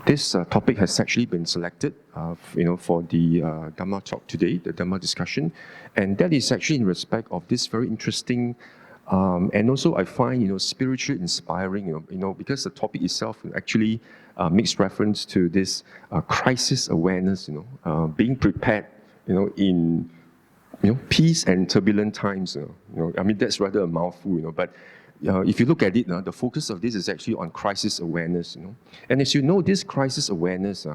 This topic has actually been selected, for the Dhamma talk today, the Dhamma discussion, and that is actually in respect of this very interesting, and also I find spiritually inspiring. Because the topic itself actually makes reference to this crisis awareness. Being prepared. In peace and turbulent times. I mean that's rather a mouthful. But if you look at it, the focus of this is actually on crisis awareness. And as you know, this crisis awareness,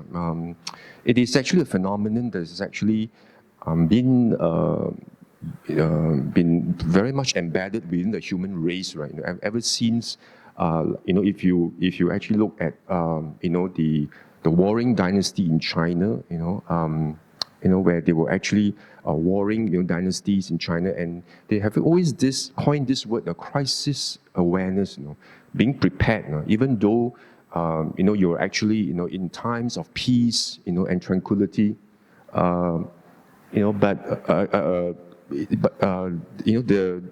it is actually a phenomenon that has actually been very much embedded within the human race, right? Ever since, if you actually look at, the warring dynasty in China, where they were actually warring dynasties in China, and they have always coined this word, the crisis awareness, being prepared, even though you're actually in times of peace, and tranquility,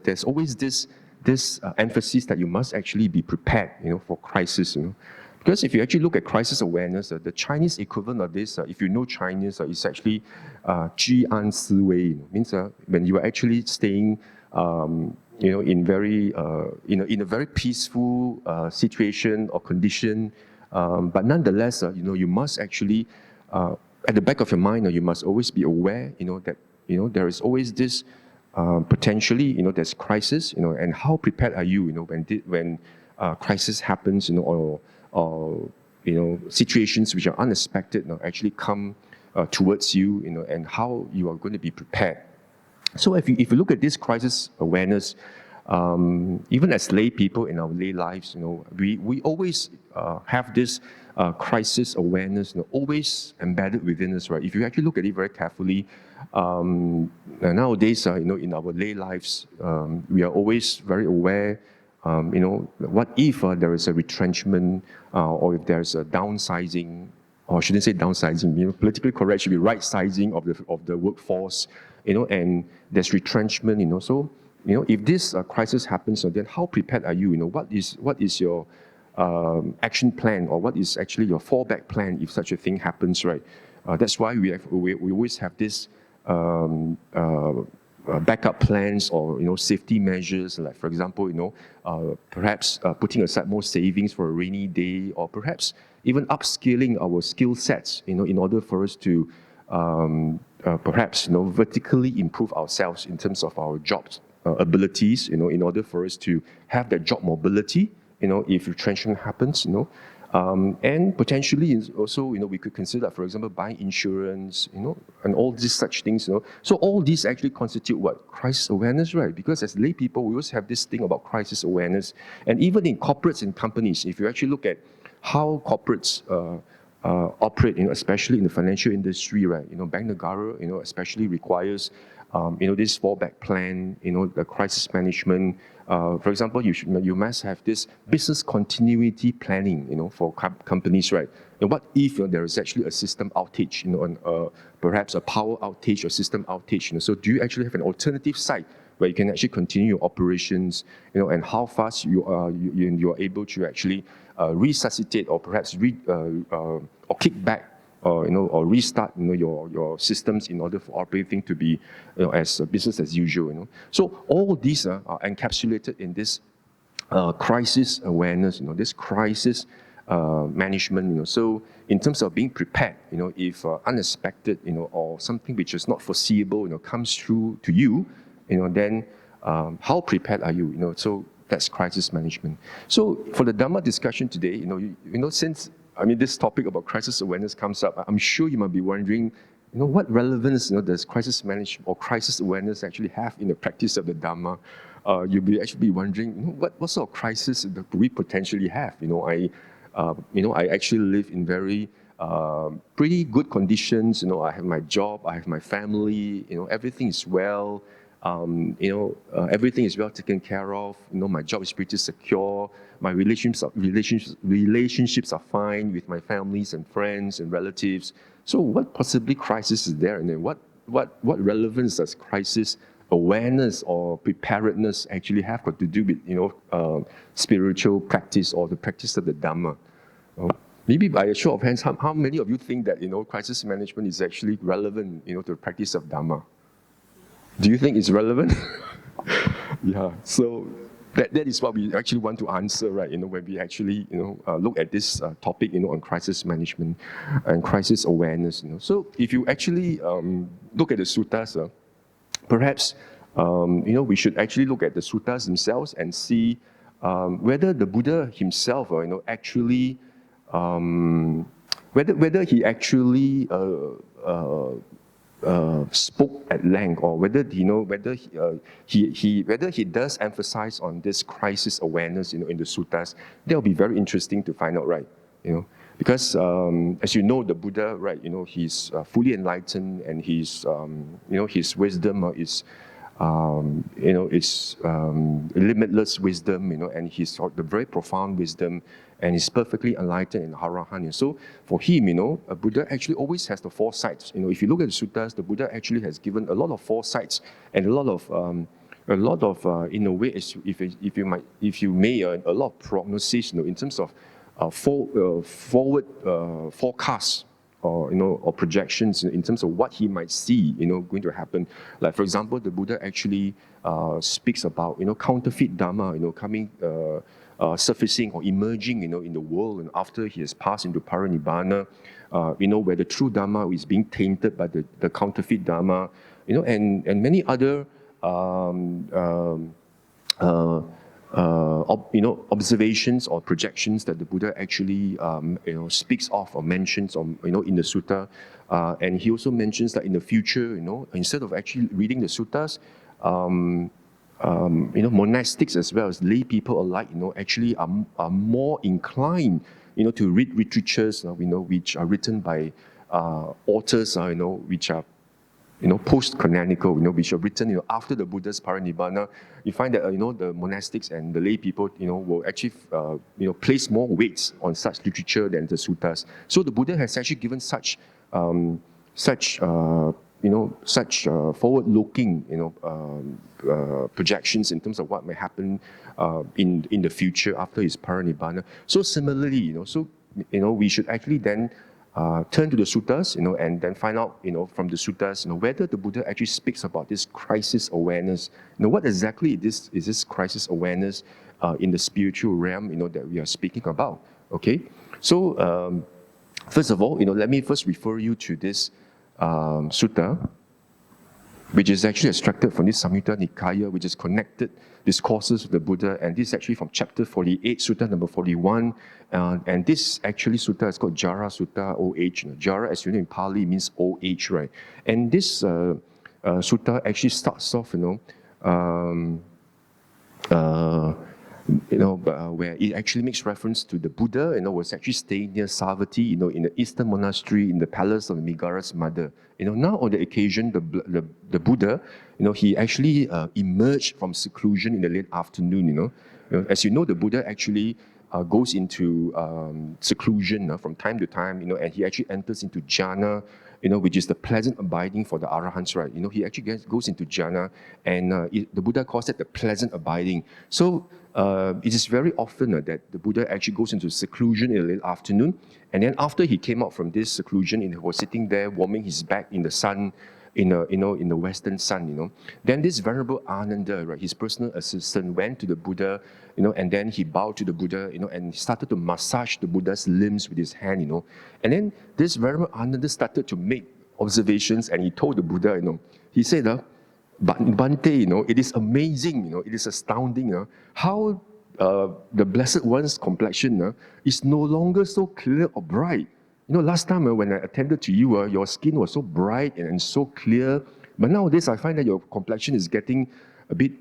there's always this emphasis that you must actually be prepared, for crisis, Because if you actually look at crisis awareness, the Chinese equivalent of this, if you know Chinese, is actually 居安思危. Means when you are actually staying, in a very peaceful situation or condition, but nonetheless, you must actually, at the back of your mind, you must always be aware, that there is always this potentially, there's crisis, and how prepared are you, when crisis happens, or situations which are unexpected actually come towards you, and how you are going to be prepared. So if you look at this crisis awareness, even as lay people in our lay lives, we always have this crisis awareness, always embedded within us, right? If you actually look at it very carefully, nowadays, in our lay lives, we are always very aware. What if there is a retrenchment, or if there's a downsizing, or I shouldn't say downsizing, politically correct should be right sizing of the workforce, and there's retrenchment, so, if this crisis happens, then how prepared are you? What is your action plan, or what is actually your fallback plan if such a thing happens, right? That's why we always have this backup plans, or safety measures, like for example, perhaps putting aside more savings for a rainy day, or perhaps even upscaling our skill sets, in order for us to perhaps vertically improve ourselves in terms of our jobs abilities, in order for us to have that job mobility, if retrenchment happens, and potentially also, we could consider, for example, buying insurance, and all these such things, So all these actually constitute what? Crisis awareness, right? Because as lay people, we always have this thing about crisis awareness. And even in corporates and companies, if you actually look at how corporates operate, especially in the financial industry, right? Bank Negara, especially requires, this fallback plan, the crisis management. For example, you must have this business continuity planning, for companies, right? And what if there is actually a system outage, perhaps a power outage or system outage? So do you actually have an alternative site where you can actually continue your operations, and how fast you are able to actually resuscitate, or perhaps or kick back, or restart, your systems in order for everything to be, as business as usual, So all these are encapsulated in this crisis awareness, this crisis management, So in terms of being prepared, if unexpected, or something which is not foreseeable, comes through to you, then how prepared are you, So that's crisis management. So for the Dhamma discussion today, since this topic about crisis awareness comes up, I'm sure you might be wondering, what relevance, does crisis management or crisis awareness actually have in the practice of the Dhamma? You'll actually be wondering, what sort of crisis do we potentially have? I actually live in very pretty good conditions. I have my job, I have my family. Everything is well. Everything is well taken care of. My job is pretty secure. My relationships are fine with my families and friends and relatives. So what possibly crisis is there? And then what relevance does crisis awareness or preparedness actually have got to do with spiritual practice or the practice of the Dhamma? Maybe by a show of hands, how many of you think that, crisis management is actually relevant, to the practice of Dhamma? Do you think it's relevant? Yeah, so that is what we actually want to answer, right? When we actually, look at this topic, on crisis management and crisis awareness. So if you actually look at the suttas, perhaps, we should actually look at the suttas themselves and see whether the Buddha himself, actually, whether he actually spoke at length, or whether whether he does emphasize on this crisis awareness, in the suttas. That will be very interesting to find out, right? Because as you know, the Buddha, right? He's fully enlightened, and his his wisdom is it's limitless wisdom, and he's got the very profound wisdom, and he's perfectly enlightened in Arahant. So for him, a Buddha actually always has the foresight. If you look at the suttas, the Buddha actually has given a lot of foresights and a lot of in a way, if you may, a lot of prognosis, in terms of forward forecasts, or projections in terms of what he might see, going to happen. Like, for example, the Buddha actually speaks about, counterfeit Dhamma, coming, surfacing or emerging, in the world, and after he has passed into Paranibbana, where the true Dhamma is being tainted by the counterfeit Dhamma, and many other observations or projections that the Buddha actually, speaks of or mentions, in the sutta. And he also mentions that in the future, instead of actually reading the suttas, monastics as well as lay people alike, actually are more inclined, to read literatures, which are written by authors, which are post-canonical, which are written, after the Buddha's paranibbana. You find that, the monastics and the lay people, will actually, place more weights on such literature than the suttas. So the Buddha has actually given such forward-looking, projections in terms of what may happen in the future after his paranibbana. So similarly, we should actually then turn to the suttas, and then find out, from the suttas, whether the Buddha actually speaks about this crisis awareness. What exactly is this crisis awareness in the spiritual realm, that we are speaking about? Okay, so first of all, let me first refer you to this sutta, which is actually extracted from this Samyutta Nikaya, which is connected discourses of the Buddha, and this is actually from chapter 48, sutta number 41, and this actually sutta is called Jara Sutta, old age. Jara, as you know, in Pali means old age, right? And this sutta actually starts off, where it actually makes reference to the Buddha, was actually staying near Savatthi, in the eastern monastery, in the palace of Megara's mother. Now on the occasion, the Buddha, he actually emerged from seclusion in the late afternoon. As you know, the Buddha actually goes into seclusion from time to time, and he actually enters into jhana, which is the pleasant abiding for the arahants, right? He actually goes into jhana, and the Buddha calls it the pleasant abiding. So it is very often that the Buddha actually goes into seclusion in the late afternoon, and then after he came out from this seclusion, he was sitting there warming his back in the sun, in the western sun, Then this Venerable Ananda, right, his personal assistant, went to the Buddha, and then he bowed to the Buddha, and started to massage the Buddha's limbs with his hand, And then this Venerable Ananda started to make observations, and he told the Buddha, he said, Bhante, it is amazing, it is astounding, how the Blessed One's complexion is no longer so clear or bright. Last time when I attended to you, your skin was so bright and so clear, but nowadays I find that your complexion is getting a bit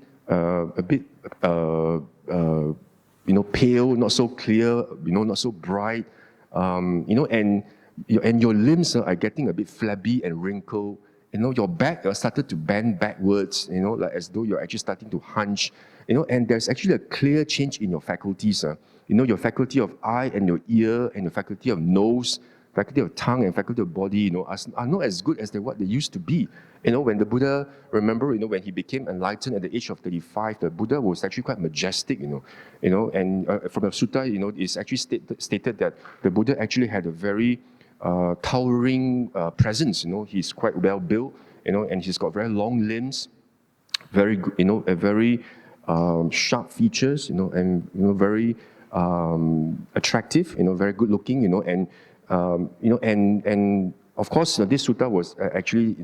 pale, not so clear, not so bright, and your limbs are getting a bit flabby and wrinkled. Your back started to bend backwards, like as though you're actually starting to hunch, and there's actually a clear change in your faculties. Your faculty of eye and your ear and your faculty of nose, faculty of tongue and faculty of body, are not as good as what they used to be. When the Buddha, remember, when he became enlightened at the age of 35, the Buddha was actually quite majestic, and from the sutta, it's actually stated that the Buddha actually had a very towering presence. He's quite well built, and he's got very long limbs, very good, a very sharp features, and very attractive, very good looking, and and of course this sutta was actually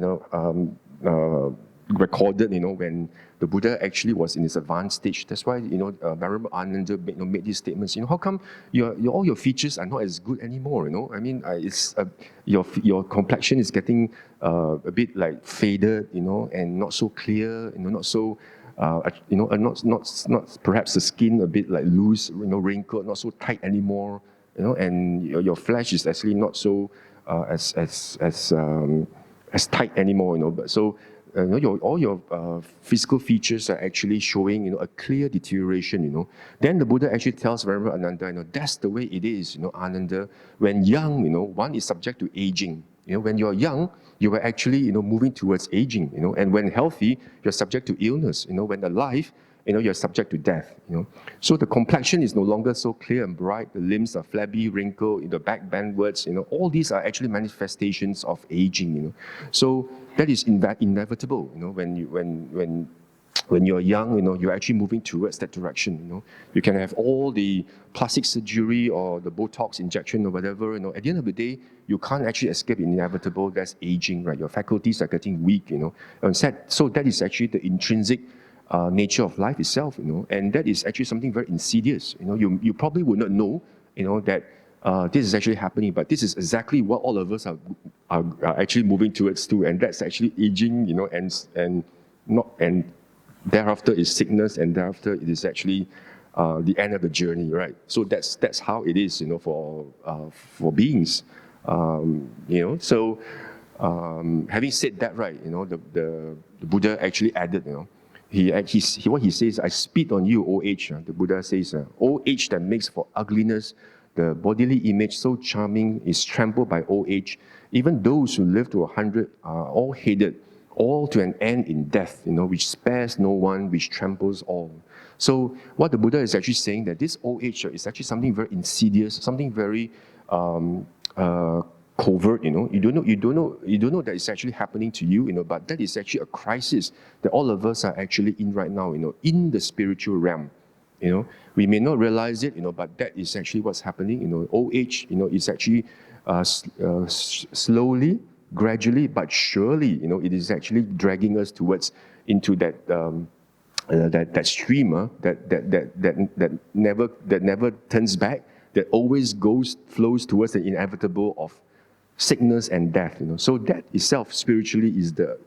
recorded, when the Buddha actually was in his advanced stage. That's why Venerable Ananda made these statements. How come all your features are not as good anymore? I mean, it's your complexion is getting a bit like faded, and not so clear, not so. Not perhaps the skin a bit like loose, wrinkled, not so tight anymore, and your flesh is actually not so as tight anymore, But so all your physical features are actually showing a clear deterioration, Then the Buddha actually tells Venerable Ananda, that's the way it is, Ananda. When young, one is subject to aging. When you're young, you are actually, moving towards aging, and when healthy, you're subject to illness, when alive, you're subject to death, So the complexion is no longer so clear and bright, the limbs are flabby, wrinkled, the back bendwards, all these are actually manifestations of aging, So that is inevitable, when you're young, you're actually moving towards that direction, You can have all the plastic surgery or the Botox injection or whatever, At the end of the day, you can't actually escape inevitable. That's aging, right? Your faculties are getting weak, And so that is actually the intrinsic nature of life itself, And that is actually something very insidious, You probably would not know, that this is actually happening, but this is exactly what all of us are actually moving towards too, and that's actually aging, and thereafter is sickness, and thereafter it is actually the end of the journey, right? So that's how it is, for beings, So having said that, right, the Buddha actually added, what he says, I spit on you, O age. The Buddha says, O age that makes for ugliness, the bodily image so charming is trampled by old age. Even those who live to 100 are all hated, all to an end in death, which spares no one, which tramples all. So what the Buddha is actually saying, that this old age is actually something very insidious, something very covert, You don't know that it's actually happening to you, But that is actually a crisis that all of us are actually in right now, in the spiritual realm. We may not realize it, but that is actually what's happening. Old age, is actually slowly, gradually, but surely, it is actually dragging us into that that stream that never turns back, that always flows towards the inevitable of sickness and death. So that itself spiritually is the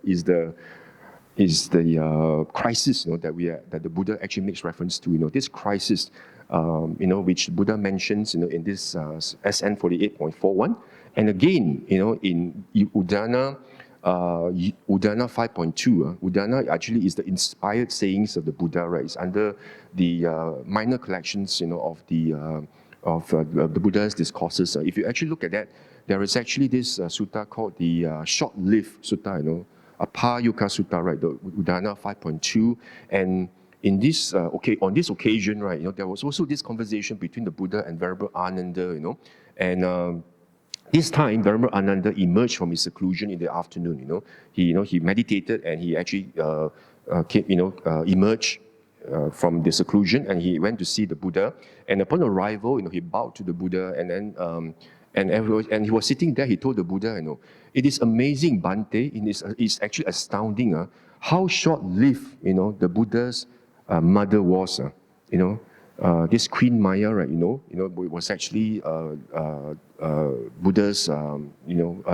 crisis, that the Buddha actually makes reference to. This crisis, which Buddha mentions, in this SN 48.41, and again, in Uddana 5.2. Uddana actually is the inspired sayings of the Buddha, right? It's under the minor collections, of the Buddha's discourses. If you actually look at that, there is actually this sutta called the short-lived sutta, Apayuka Sutta, right? The Uddana 5.2, and in this on this occasion, right, there was also this conversation between the Buddha and Venerable Ananda, and this time, Venerable Ananda emerged from his seclusion in the afternoon. He meditated, and he actually emerged from the seclusion, and he went to see the Buddha. And upon arrival, he bowed to the Buddha, and then and he was sitting there. He told the Buddha, it is amazing, Bhante. It's actually astounding, how short-lived, the Buddha's mother was. This Queen Maya, right? Was actually Buddha's,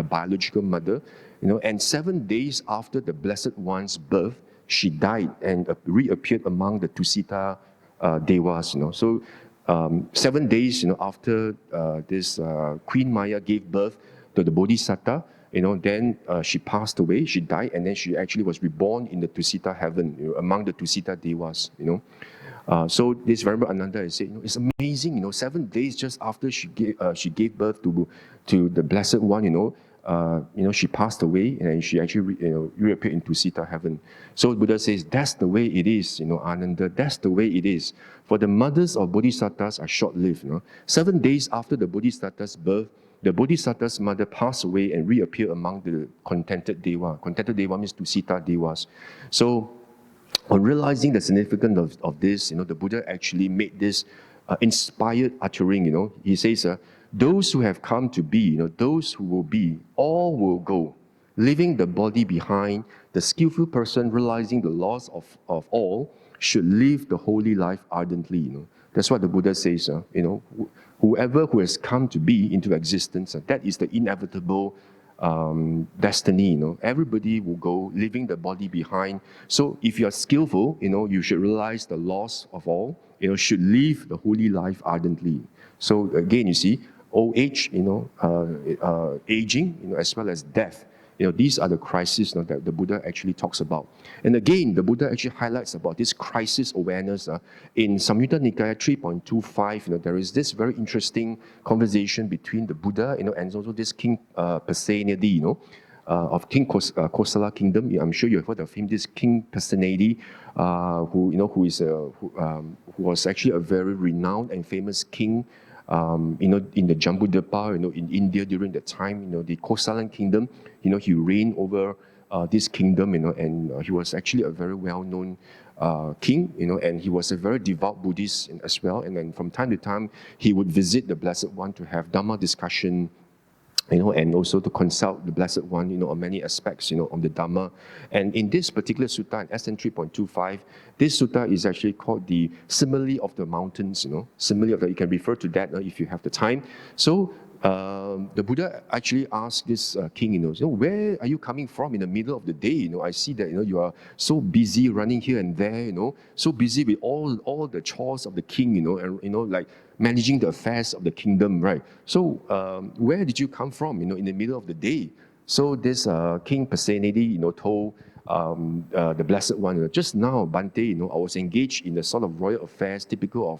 biological mother. And 7 days after the Blessed One's birth, she died and reappeared among the Tusita Devas. So 7 days, after this Queen Maya gave birth to the Bodhisattva, then she passed away. She died, and then she actually was reborn in the Tusita heaven, among the Tusita Devas. So this Venerable Ananda is saying, it's amazing, 7 days just after she gave birth to the Blessed One, she passed away and she actually reappeared into Sita heaven. So Buddha says, that's the way it is, Ananda, that's the way it is. For the mothers of Bodhisattvas are short-lived. 7 days after the Bodhisattva's birth, the Bodhisattva's mother passed away and reappeared among the contented Deva. Contented Deva means to Sita Devas. So on realizing the significance of this, the Buddha actually made this inspired uttering, he says, those who have come to be, those who will be, all will go, leaving the body behind. The skillful person realizing the loss of all should live the holy life ardently. That's what the Buddha says, whoever who has come to be into existence, that is the inevitable destiny. Everybody will go, leaving the body behind. So if you are skillful, you should realize the loss of all, should live the holy life ardently. So again, you see, old age, aging, as well as death. These are the crises that the Buddha actually talks about. And again, the Buddha actually highlights about this crisis awareness. In Samyutta Nikaya 3.25, there is this very interesting conversation between the Buddha, and also this King Pasenadi, of King Kosala Kingdom. I'm sure you've heard of him, this King Pasenadi, who was actually a very renowned and famous king in the Jambudvipa, in India during that time, the Kosalan kingdom, he reigned over this kingdom, and he was actually a very well-known king, and he was a very devout Buddhist as well. And then from time to time, he would visit the Blessed One to have Dhamma discussion, and also to consult the Blessed One, on many aspects, of the Dhamma. And in this particular sutta, in SN 3.25, this sutta is actually called the Simile of the Mountains, Simile of that. You can refer to that if you have the time. So the Buddha actually asked this king, where are you coming from in the middle of the day? I see that, you are so busy running here and there, so busy with all the chores of the king, and, like managing the affairs of the kingdom, right? So where did you come from, in the middle of the day? So this King Pasenadi, told the Blessed One, just now, Bhante, I was engaged in the sort of royal affairs typical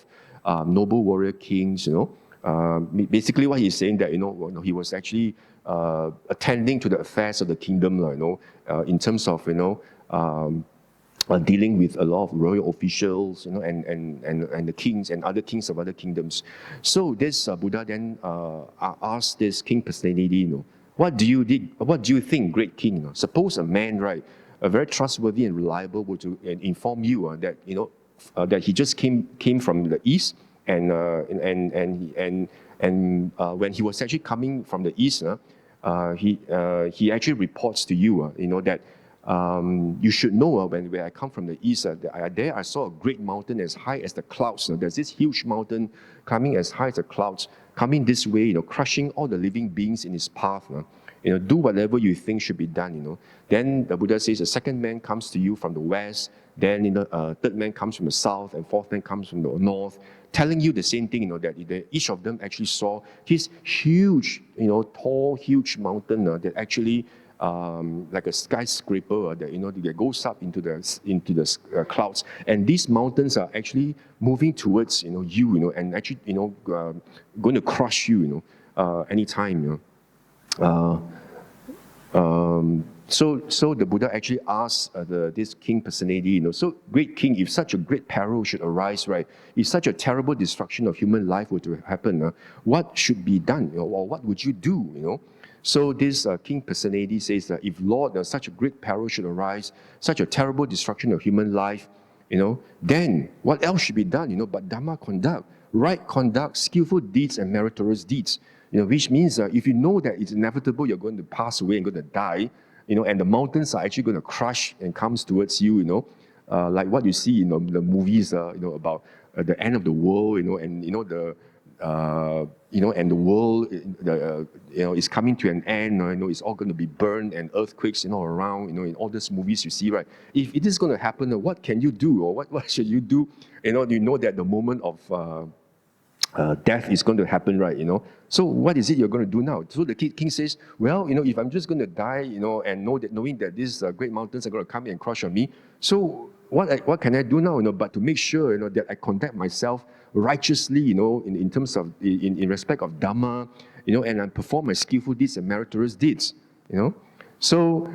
of noble warrior kings, basically what he's saying that, he was actually attending to the affairs of the kingdom, in terms of, dealing with a lot of royal officials, and the kings and other kings of other kingdoms. So this Buddha then asked this King Pasenadi, what do you think, great king? Suppose a man, right, a very trustworthy and reliable, were to inform you that that he just came from the east, and when he was actually coming from the east, he actually reports to you, that you should know when I come from the east, there I saw a great mountain as high as the clouds. There's this huge mountain coming as high as the clouds, coming this way, crushing all the living beings in its path. Do whatever you think should be done. Then the Buddha says the second man comes to you from the west, then third man comes from the south, and fourth man comes from the north, telling you the same thing, that each of them actually saw this huge, tall, huge mountain that actually like a skyscraper that goes up into the clouds, and these mountains are actually moving towards you, and actually going to crush you, anytime. So the Buddha actually asked this King Pasenadi, so great king, if such a great peril should arise, right? If such a terrible destruction of human life were to happen, what should be done, or what would you do, So this King Pasenadi says that if Lord, such a great peril should arise, such a terrible destruction of human life, then what else should be done, but Dhamma conduct, right conduct, skillful deeds and meritorious deeds, which means if you know that it's inevitable, you're going to pass away and going to die, and the mountains are actually going to crush and comes towards you, like what you see in the movies, about the end of the world, and and the world, is coming to an end. It's all going to be burned, and earthquakes, around. In all these movies you see, right? If it is going to happen, what can you do, or what should you do? You know that the moment of death is going to happen, right? So what is it you're going to do now? So the king says, well, if I'm just going to die, and knowing that these great mountains are going to come and crush on me, so what can I do now, but to make sure, that I conduct myself righteously, in terms of, in respect of Dhamma, and I perform my skillful deeds and meritorious deeds, So,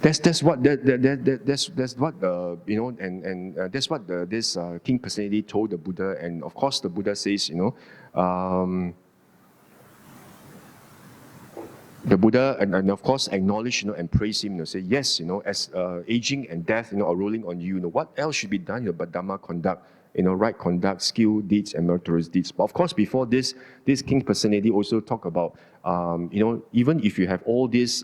that's what that's what that's what this king personality told the Buddha, and of course the Buddha says, the Buddha and of course acknowledge, and praise him, say yes, as aging and death, are rolling on you, what else should be done, but Dhamma conduct, right conduct, skill deeds and meritorious deeds. But of course, before this king personality also talk about, even if you have all these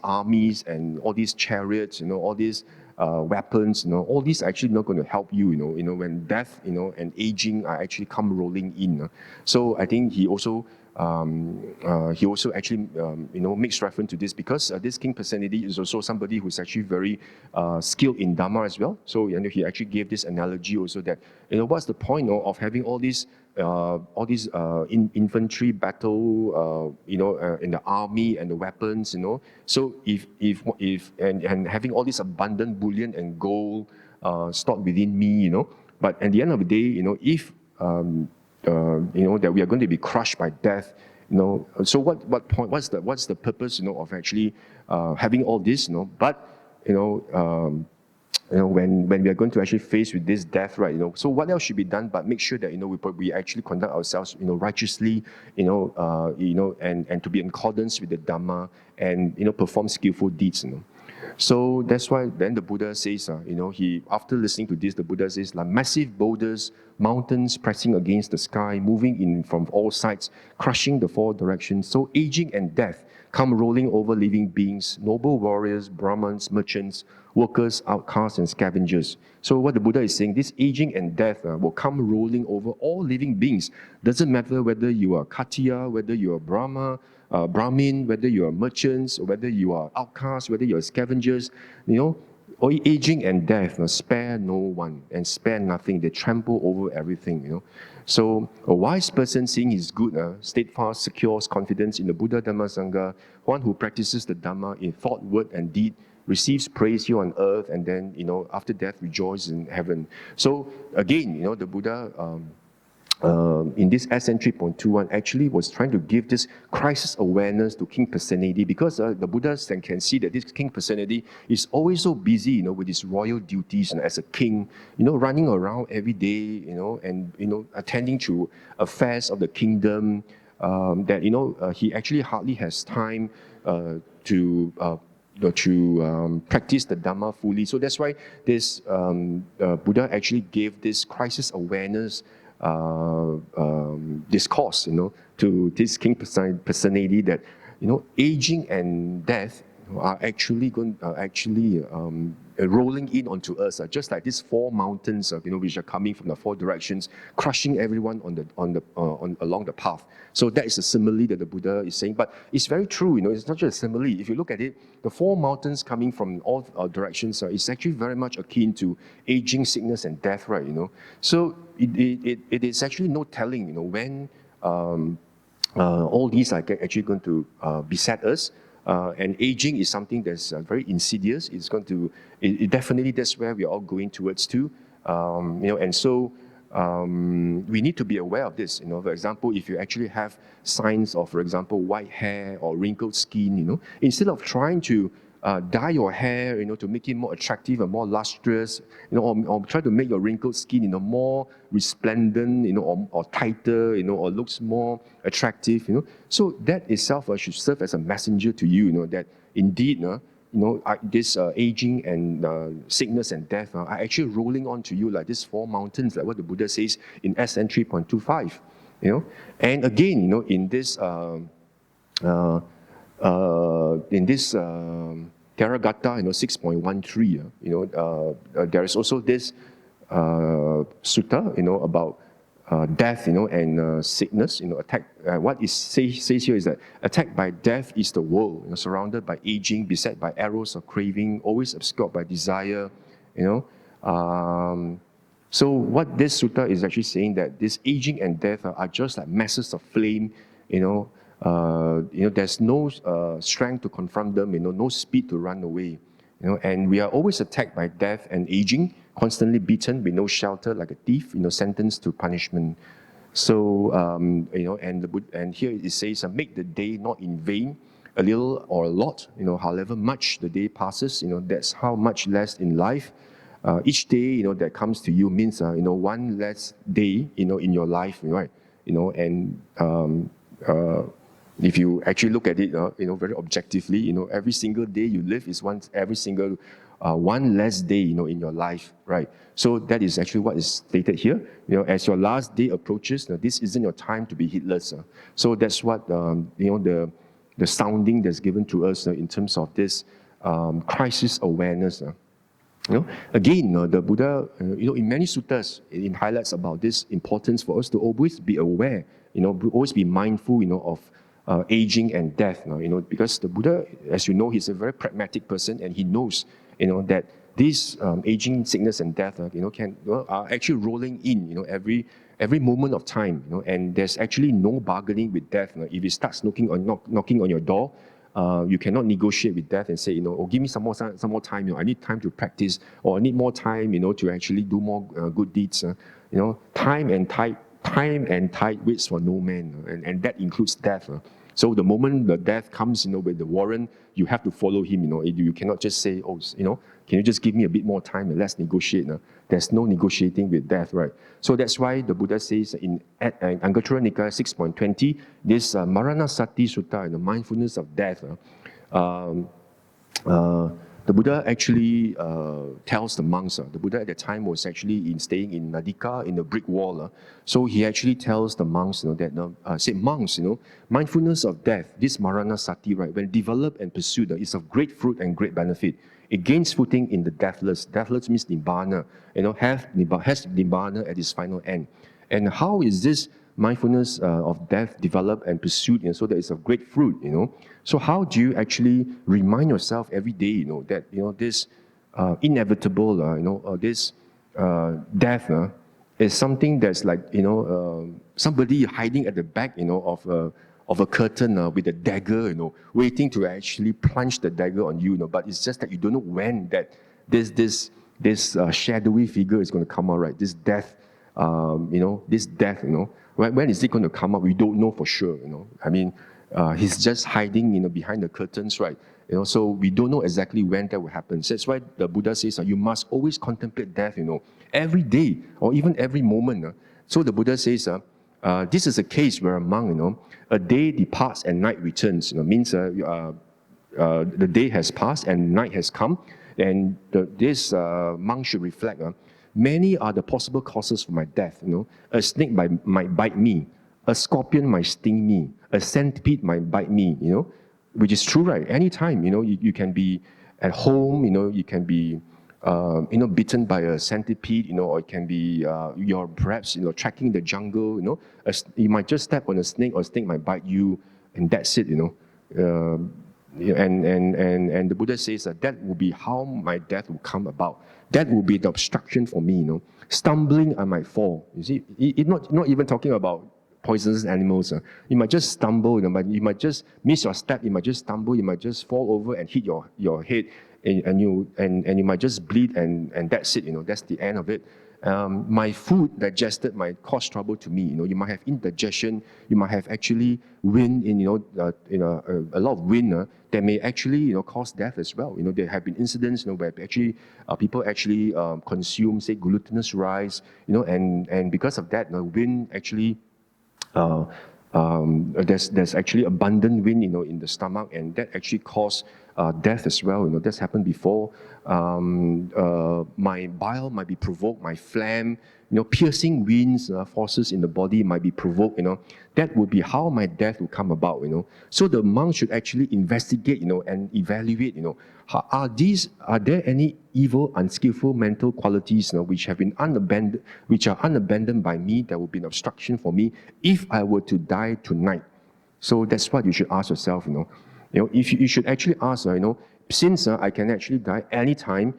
armies and all these chariots, all these weapons, all these are actually not going to help you, when death, and aging are actually come rolling in. So I think he also actually, makes reference to this, because this king personality is also somebody who's actually very skilled in Dhamma as well. So he actually gave this analogy also that, what's the point of having all these infantry battle, in the army and the weapons, So if and having all this abundant bullion and gold stored within me, But at the end of the day, if that we are going to be crushed by death, So what point? What's the purpose, of actually having all this, But when we are going to actually face with this death, right? So what else should be done? But make sure that we actually conduct ourselves, righteously, and to be in accordance with the Dhamma, and perform skillful deeds, So that's why then the Buddha says, he after listening to this, the Buddha says, like massive boulders, mountains pressing against the sky, moving in from all sides, crushing the four directions. So aging and death come rolling over living beings, noble warriors, Brahmins, merchants, workers, outcasts, and scavengers. So what the Buddha is saying, this aging and death will come rolling over all living beings. Doesn't matter whether you are Khattiya, whether you are Brahmin, whether you are merchants, or whether you are outcasts, whether you are scavengers, or aging and death, spare no one and spare nothing. They trample over everything, So a wise person, seeing his good, steadfast, secures confidence in the Buddha, Dhamma, Sangha, one who practices the Dhamma in thought, word, and deed, receives praise here on earth, and then, after death, rejoices in heaven. So again, the Buddha, in this SN 3.21 actually was trying to give this crisis awareness to King Personality, because the Buddha can see that this King Personality is always so busy, with his royal duties as a king, running around every day, and attending to affairs of the kingdom, that he actually hardly has time to practice the Dhamma fully. So that's why this Buddha actually gave this crisis awareness discourse, to this king personality, that aging and death are actually rolling in onto us, just like these four mountains, which are coming from the four directions, crushing everyone along the path. So that is a simile that the Buddha is saying, but it's very true. It's not just a simile. If you look at it, the four mountains coming from all directions is actually very much akin to aging, sickness, and death, right? So it is actually no telling, when all these are actually going to beset us. And aging is something that's very insidious. It's going to, definitely that's where we're all going towards too. And so we need to be aware of this. For example, if you actually have signs of, for example, white hair or wrinkled skin, instead of trying to dye your hair, to make it more attractive and more lustrous, or try to make your wrinkled skin, more resplendent, or tighter, or looks more attractive, So that itself should serve as a messenger to you, that indeed, this aging and sickness and death are actually rolling onto you like these four mountains, like what the Buddha says in SN 3.25, And again, in this Theragatha, 6.13, there is also this sutta, about death, and sickness, attack. What it says here is that attacked by death is the world, surrounded by aging, beset by arrows of craving, always obscured by desire, So what this sutta is actually saying, that this aging and death are just like masses of flame, there's no strength to confront them, no speed to run away. And we are always attacked by death and aging, constantly beaten with no shelter, like a thief, sentenced to punishment. So, and here it says, make the day not in vain, a little or a lot, however much the day passes, that's how much less in life. Each day, that comes to you means, one less day, in your life, right? If you actually look at it, very objectively, every single day you live is one less day, in your life, right? So that is actually what is stated here. As your last day approaches, this isn't your time to be heedless. So that's what the sounding that's given to us in terms of this crisis awareness. Again, the Buddha, in many suttas, it highlights about this importance for us to always be aware, always be mindful, of aging and death. Because the Buddha, as you know, he's a very pragmatic person, and he knows, that these aging, sickness, and death, are actually rolling in, every moment of time, and there's actually no bargaining with death. If it starts knocking on your door, you cannot negotiate with death and say, oh, give me some more time. I need time to practice, or I need more time, to actually do more good deeds. Time and tide waits for no man, and that includes death. So the moment the death comes, with the warrant, you have to follow him. You cannot just say, oh, can you just give me a bit more time and let's negotiate? There's no negotiating with death, right? So that's why the Buddha says in Anguttara Nikaya 6.20, this Maranasati Sutta, the mindfulness of death. The Buddha actually tells the monks, the Buddha at that time was actually staying in Nadika, in the brick wall. So he actually tells the monks that, monks, mindfulness of death, this Maranasati, right, when developed and pursued, is of great fruit and great benefit. It gains footing in the deathless. Deathless means Nibbana, has Nibbana at its final end. And how is this mindfulness of death developed and pursued, so that it's of great fruit, So how do you actually remind yourself every day, that, this inevitable, this death is something that's like, somebody hiding at the back, of a curtain with a dagger, waiting to actually plunge the dagger on you, but it's just that you don't know when that this shadowy figure is going to come out, right? This death, when is it going to come up? We don't know for sure, I mean, he's just hiding, behind the curtains, right? So we don't know exactly when that will happen. So that's why the Buddha says you must always contemplate death, every day or even every moment. So the Buddha says, this is a case where a monk, a day departs and night returns. Means the day has passed and night has come, and this monk should reflect. Many are the possible causes for my death. A snake might bite me, a scorpion might sting me, a centipede might bite me. Which is true, right? Anytime, you can be at home. You can be bitten by a centipede, or it can be you're perhaps trekking the jungle. You might just step on a snake, or a snake might bite you, and that's it. And the Buddha says that will be how my death will come about. That will be the obstruction for me. Stumbling, I might fall. You see, it not even talking about poisonous animals. You might just stumble. You might just miss your step. You might just stumble. You might just fall over and hit your head. And you might just bleed, and that's it. That's the end of it. My food digested might cause trouble to me. You might have indigestion. You might have actually wind a lot of wind that may actually cause death as well. There have been incidents where actually people actually consume, say, glutinous rice. And because of that, wind actually. There's actually abundant wind, in the stomach, and that actually causes death as well. That's happened before. My bile might be provoked, my phlegm, piercing winds, forces in the body might be provoked. That would be how my death will come about. So the monk should actually investigate, and evaluate. Are there any evil, unskillful mental qualities, which have been which are unabandoned by me, that would be an obstruction for me if I were to die tonight? So that's what you should ask yourself. If you should actually ask, since I can actually die anytime,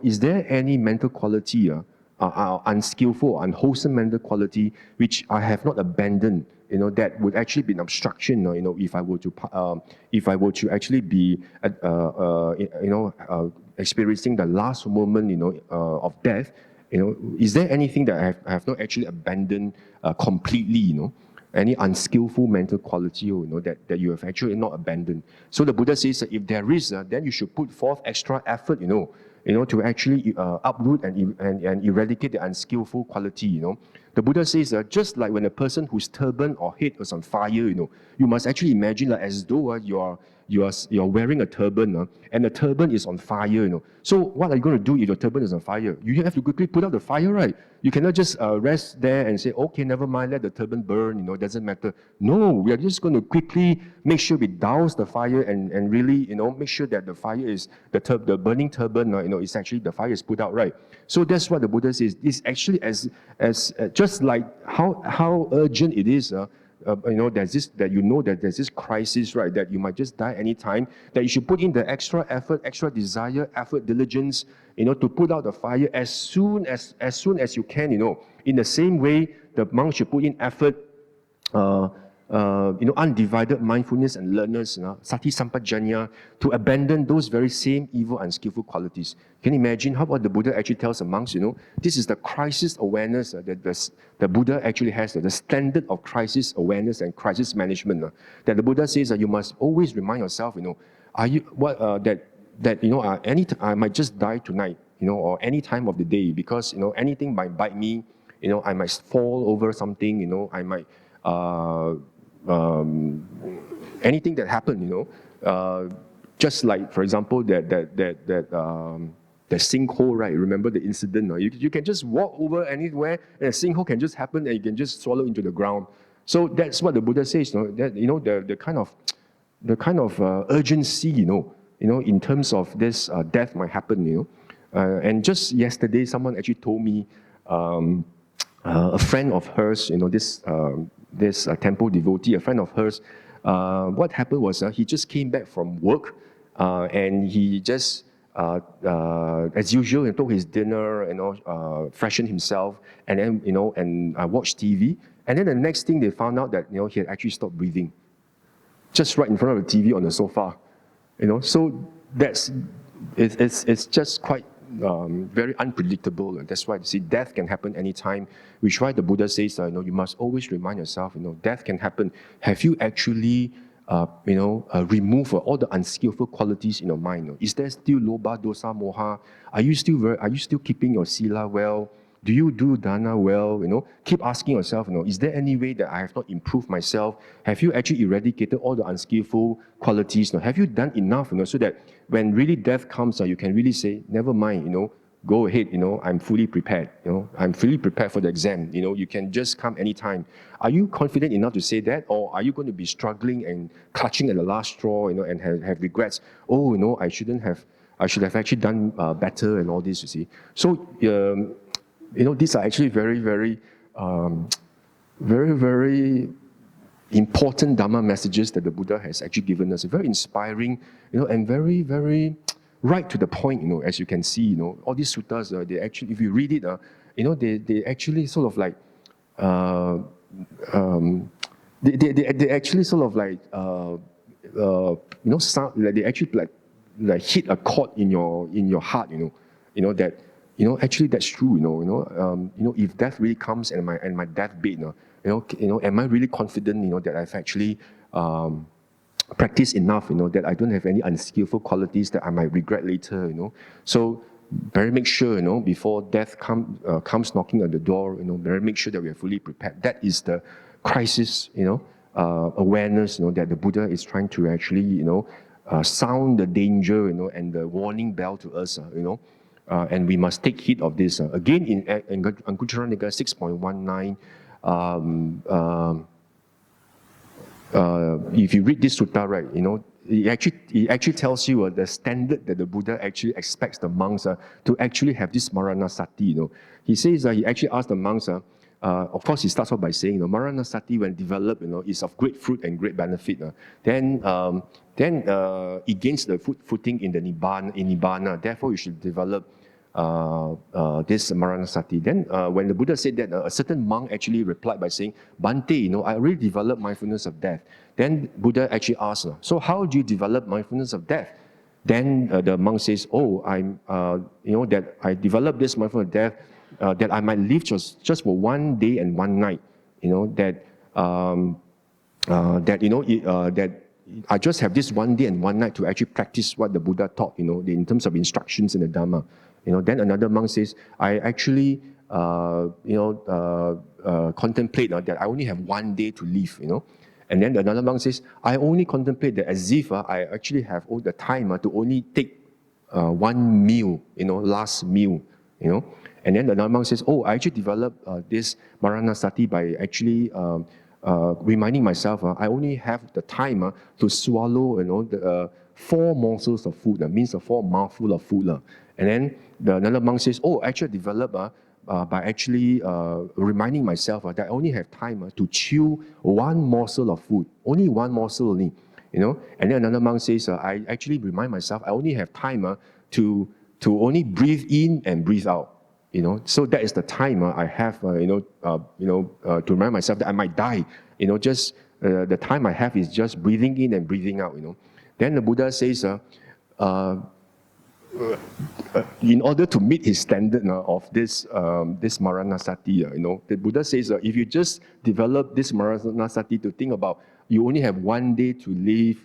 is there any mental quality unskillful, unwholesome mental quality, which I have not abandoned, that would actually be an obstruction, if I were to actually be, experiencing the last moment, of death, is there anything that I have not actually abandoned completely, any unskillful mental quality, that you have actually not abandoned. So the Buddha says that if there is, then you should put forth extra effort, to actually uproot and eradicate the unskillful quality, The Buddha says just like when a person whose turban or head is on fire, you must actually imagine as though you're wearing a turban and the turban is on fire, So what are you going to do if your turban is on fire? You have to quickly put out the fire, right? You cannot just rest there and say, okay, never mind, let the turban burn, it doesn't matter. No, we are just going to quickly make sure we douse the fire and really, make sure that the fire is, the burning turban, is actually, the fire is put out, right? So that's what the Buddha says. It's actually as just like how urgent it is, there's this crisis, right, that you might just die anytime, that you should put in the extra effort, extra desire, effort, diligence, to put out the fire as soon as you can, In the same way, the monk should put in effort, undivided mindfulness and alertness, sati sampajanya, to abandon those very same evil and skillful qualities. Can you imagine what the Buddha actually tells the monks? This is the crisis awareness that the Buddha actually has, the standard of crisis awareness and crisis management. That the Buddha says that you must always remind yourself, I might just die tonight, or any time of the day, because anything might bite me, I might fall over something, I might. Anything that happened, just like, for example, the sinkhole, right? Remember the incident? You can just walk over anywhere, and a sinkhole can just happen, and you can just swallow into the ground. So that's what the Buddha says. That the kind of urgency, in terms of this death might happen. And just yesterday, someone actually told me a friend of hers, this temple devotee, a friend of hers, what happened was he just came back from work and he just, as usual, took his dinner, freshened himself, and then, and watched TV. And then the next thing they found out that, he had actually stopped breathing, just right in front of the TV on the sofa. So it's just quite very unpredictable. That's why you see death can happen anytime, which why the Buddha says, you must always remind yourself, death can happen. Have you actually, remove all the unskillful qualities in your mind? Is there still loba, dosa, moha? Are you still keeping your sila well? Do you do dana well? Keep asking yourself, is there any way that I have not improved myself? Have you actually eradicated all the unskillful qualities? Have you done enough, so that when really death comes, you can really say, never mind, go ahead, I'm fully prepared, I'm fully prepared for the exam, you can just come anytime. Are you confident enough to say that? Or are you going to be struggling and clutching at the last straw, and have regrets? Oh, I should have actually done better and all this, you see. So, these are actually very, very, very, very important Dhamma messages that the Buddha has actually given us. Very inspiring, and very, very right to the point, as you can see, all these suttas, they actually, if you read it, they actually sort of like, they actually sort of like, sound, like they actually like hit a chord in your heart, that, actually that's true, if death really comes and my deathbed, am I really confident, that I've actually practiced enough, that I don't have any unskillful qualities that I might regret later, So better make sure, before death comes knocking on the door, better make sure that we are fully prepared. That is the crisis, awareness, that the Buddha is trying to actually, sound the danger, and the warning bell to us, and we must take heed of this. Again, in Anguttara Nikaya 6.19, if you read this sutta, right, it actually tells you the standard that the Buddha actually expects the monks to actually have this maranasati. He says he actually asked the monks, of course, he starts off by saying, maranasati, when developed, is of great fruit and great benefit. Then it gains the footing in the nibbana. Therefore, you should develop this Maranasati. Then when the Buddha said that, a certain monk actually replied by saying, Bhante, I already developed mindfulness of death. Then Buddha actually asked, so how do you develop mindfulness of death? Then the monk says, that I developed this mindfulness of death that I might live just for one day and one night. That I just have this one day and one night to actually practice what the Buddha taught, in terms of instructions in the Dhamma. Then another monk says, I actually, contemplate that I only have one day to live, And then another monk says, I only contemplate that as if I actually have all the time to only take one meal, last meal, And then another monk says, I actually developed this Maranasati by actually reminding myself, I only have the time to swallow, the 4 morsels of food. That means 4 mouthful of food. And then another monk says, I actually developed by actually reminding myself that I only have time to chew 1 morsel of food, only 1 morsel only, And then another monk says, I actually remind myself I only have time to only breathe in and breathe out. So that is the time I have, to remind myself that I might die. Just the time I have is just breathing in and breathing out. Then the Buddha says, in order to meet his standard of this Maranasati, the Buddha says, if you just develop this Maranasati to think about you only have one day to live,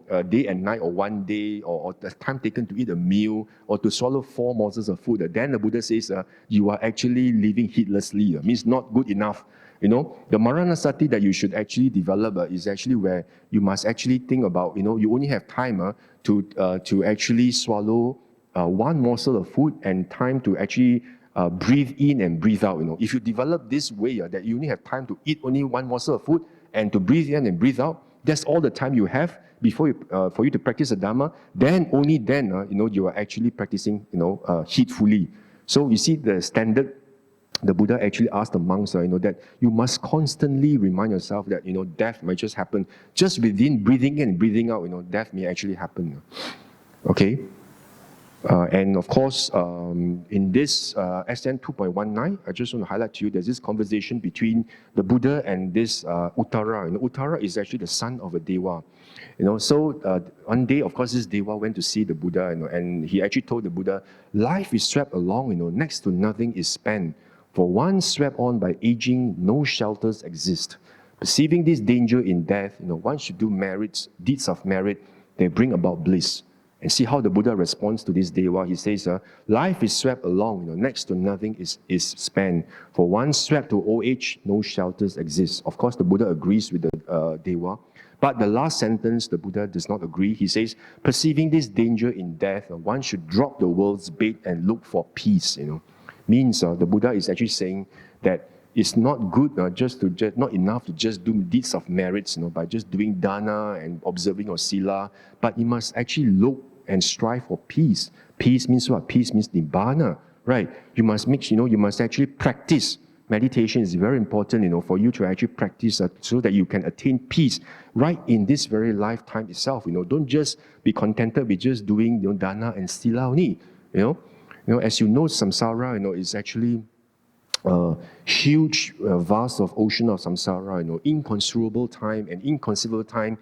a day and night, or one day, or the time taken to eat a meal, or to swallow 4 morsels of food, then the Buddha says you are actually living heedlessly. Means not good enough. The Maranasati that you should actually develop is actually where you must actually think about, you only have time to actually swallow 1 morsel of food and time to actually breathe in and breathe out. If you develop this way, that you only have time to eat only 1 morsel of food and to breathe in and breathe out, that's all the time you have before for you to practice the Dhamma. Then only then, you are actually practicing, heedfully. So you see the standard. The Buddha actually asked the monks, that you must constantly remind yourself that, death might just happen. Just within breathing in and breathing out, death may actually happen. Okay? And of course, in this SN 2.19, I just want to highlight to you, there's this conversation between the Buddha and this Uttara. Uttara is actually the son of a Deva. So one day, of course, this Deva went to see the Buddha, and he actually told the Buddha, life is swept along, next to nothing is spent. For one swept on by aging, no shelters exist. Perceiving this danger in death, one should do merits, deeds of merit, they bring about bliss. And see how the Buddha responds to this Deva. He says, life is swept along, next to nothing is spent. For one swept to old age, no shelters exist. Of course, the Buddha agrees with the Deva. But the last sentence, the Buddha does not agree. He says, perceiving this danger in death, one should drop the world's bait and look for peace. Means the Buddha is actually saying that it's not good not enough to just do deeds of merits, by just doing dana and observing or sila, but you must actually look and strive for peace. Peace means what? Peace means nibbana, right? You must you must actually practice. Meditation is very important, for you to actually practice so that you can attain peace right in this very lifetime itself. Don't just be contented with just doing dana and sila only. As you know, samsara, is actually a huge, vast of ocean of samsara, inconceivable time and inconceivable time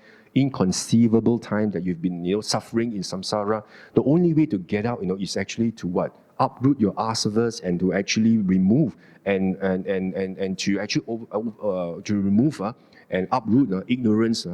that you've been, suffering in samsara. The only way to get out, is actually to what? Uproot your asavas and to actually remove and to actually to remove and uproot ignorance.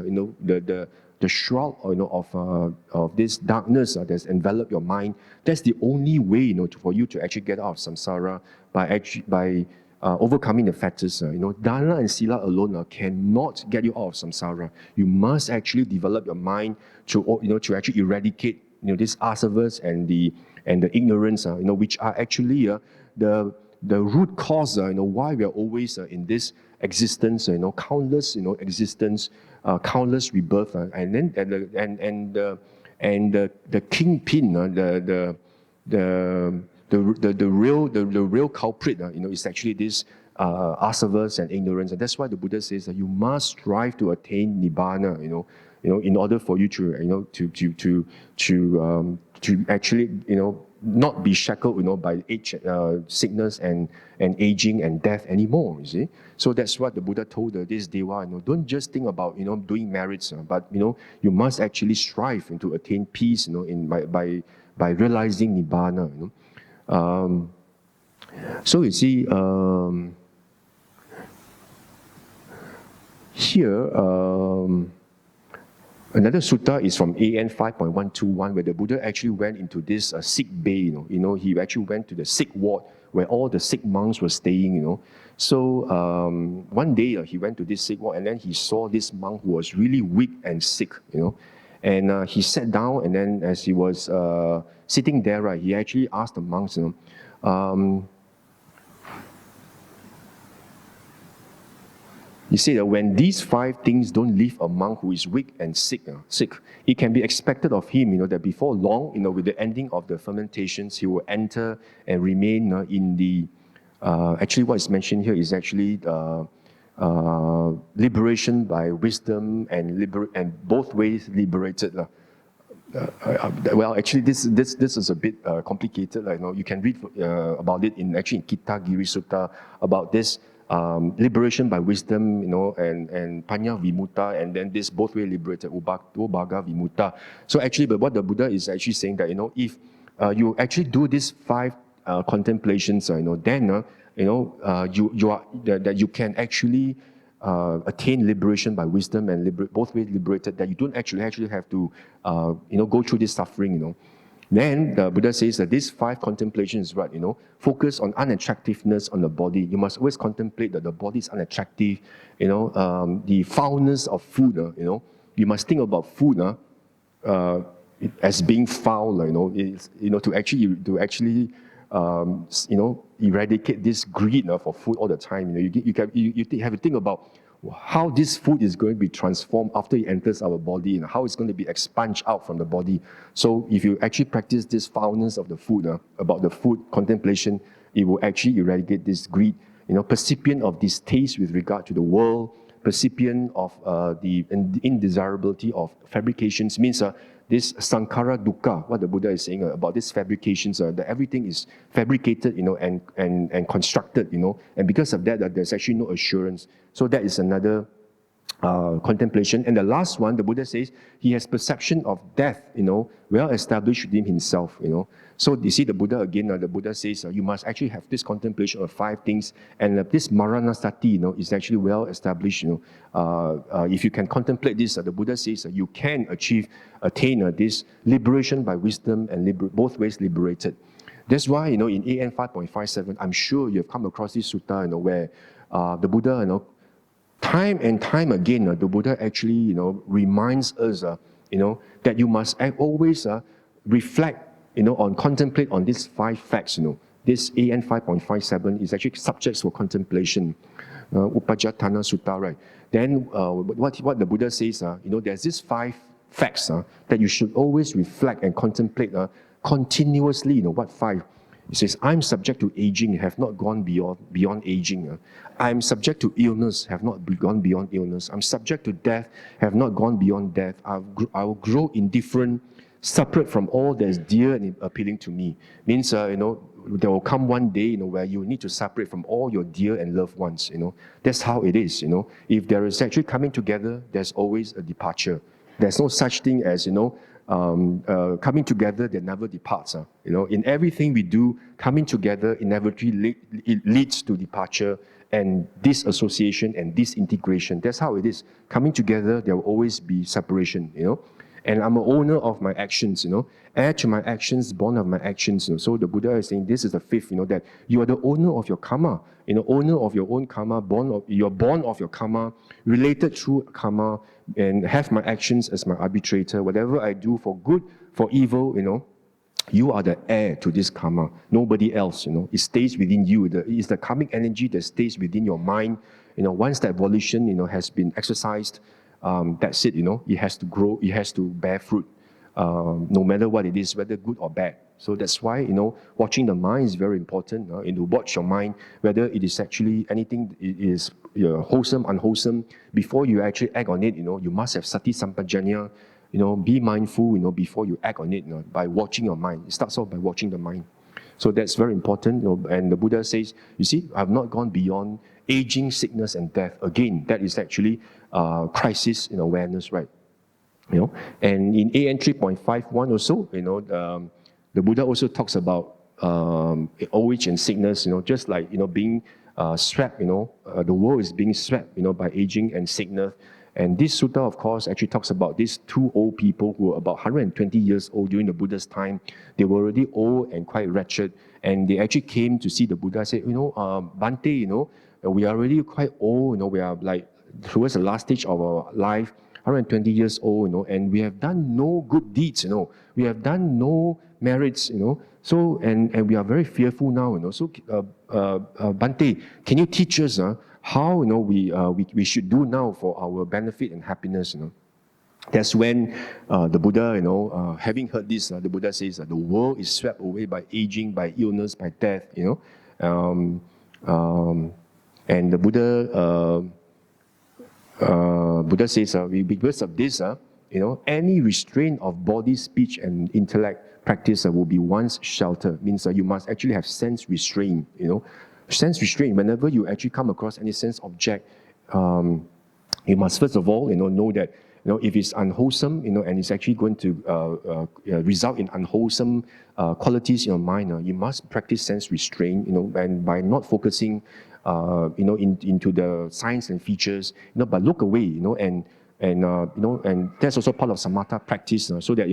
The shroud of this darkness that's enveloped your mind. That's the only way for you to actually get out of samsara by overcoming the fetters. Dana and sila alone cannot get you out of samsara. You must actually develop your mind to actually eradicate these asavas and the ignorance which are actually the root cause why we are always in this existence, countless existence, countless rebirth, and then the kingpin, the real culprit, is actually this asavas and ignorance, and that's why the Buddha says that you must strive to attain nibbana, in order for you to to actually not be shackled, by age, sickness and aging and death anymore, you see. So that's what the Buddha told this Dewa, don't just think about, doing merits, but, you must actually strive to attain peace, by realizing Nibbana, So you see, here, another sutta is from AN 5.121, where the Buddha actually went into this sick bay, he actually went to the sick ward where all the sick monks were staying, So one day he went to this sick ward and then he saw this monk who was really weak and sick, And he sat down, and then as he was sitting there, right, he actually asked the monks, he said that when these 5 things don't leave a monk who is weak and sick, it can be expected of him, that before long, with the ending of the fermentations, he will enter and remain in the, actually what is mentioned here is actually liberation by wisdom and both ways liberated. Well, actually, this is a bit complicated. You can read about it in Kita Giri Sutta about this. Liberation by wisdom, and Panya Vimutta, and then this both way liberated, Ubhaga Vimutta. So actually, but what the Buddha is actually saying that, if you actually do these 5 contemplations, then, that you can actually attain liberation by wisdom and both ways liberated, that you don't actually have to, go through this suffering, Then the Buddha says that these 5 contemplations, right, focus on unattractiveness on the body. You must always contemplate that the body is unattractive, the foulness of food, you must think about food as being foul, to actually eradicate this greed for food all the time. You have to think about how this food is going to be transformed after it enters our body, and how it's going to be expunged out from the body. So if you actually practice this foulness of the food, about the food contemplation, it will actually eradicate this greed, percipient of distaste with regard to the world, percipient of the indesirability of fabrications, means this sankhara dukkha, what the Buddha is saying about these fabrications, that everything is fabricated, and constructed, and because of that, there's actually no assurance. So that is another contemplation. And the last one, the Buddha says, he has perception of death, well established within himself, So you see the Buddha again, the Buddha says, you must actually have this contemplation of 5 things, and this maranasati, is actually well established, if you can contemplate this, the Buddha says you can attain this liberation by wisdom and both ways liberated. That's why, in AN 5.57, I'm sure you have come across this sutta, where the Buddha, time and time again, the Buddha actually, reminds us, that you must always reflect, contemplate on these 5 facts, This AN 5.57 is actually subjects for contemplation, Upajjhatthana Sutta, right? Then what the Buddha says, there's these 5 facts that you should always reflect and contemplate continuously. What 5? He says, I'm subject to aging, have not gone beyond aging. I'm subject to illness, have not gone beyond illness. I'm subject to death, have not gone beyond death. I will grow indifferent, separate from all that is dear and appealing to me. Means, there will come one day, where you need to separate from all your dear and loved ones. That's how it is. If there is actually coming together, there's always a departure. There's no such thing as, coming together that never departs. In everything we do, coming together inevitably leads to departure and disassociation and disintegration. That's how it is. Coming together, there will always be separation. And I'm an owner of my actions. Heir to my actions, born of my actions. So the Buddha is saying this is the 5th. That you are the owner of your karma. Owner of your own karma. You're born of your karma, related through karma, and have my actions as my arbitrator. Whatever I do for good, for evil, you are the heir to this karma. Nobody else. It stays within you. It's the karmic energy that stays within your mind. Once that volition, has been exercised, that's it. It has to grow. It has to bear fruit, no matter what it is, whether good or bad. So that's why, watching the mind is very important. To watch your mind, whether it is actually anything is wholesome, unwholesome. Before you actually act on it, you must have sati sampajanya, be mindful, before you act on it, by watching your mind. It starts off by watching the mind. So that's very important, and the Buddha says, you see, I've not gone beyond aging, sickness, and death. Again, that is actually crisis in awareness, right? And in AN 3.51 also, the Buddha also talks about old age and sickness, just like, being swept, the world is being swept, by aging and sickness. And this sutta, of course, actually talks about these two old people who were about 120 years old during the Buddha's time. They were already old and quite wretched. And they actually came to see the Buddha and said, Bhante, we are already quite old, we are like towards the last stage of our life, 120 years old, and we have done no good deeds, we have done no merits, so, and we are very fearful now, so, Bhante, can you teach us how, we should do now for our benefit and happiness, That's when the Buddha, having heard this, the Buddha says that the world is swept away by aging, by illness, by death, and the Buddha says, because of this, any restraint of body, speech, and intellect practice will be one's shelter. Means you must actually have sense restraint. Sense restraint. Whenever you actually come across any sense object, you must first of all, know that if it's unwholesome, and it's actually going to result in unwholesome qualities in your mind, you must practice sense restraint. And by not focusing, into the signs and features, but look away, and that's also part of samatha practice, so that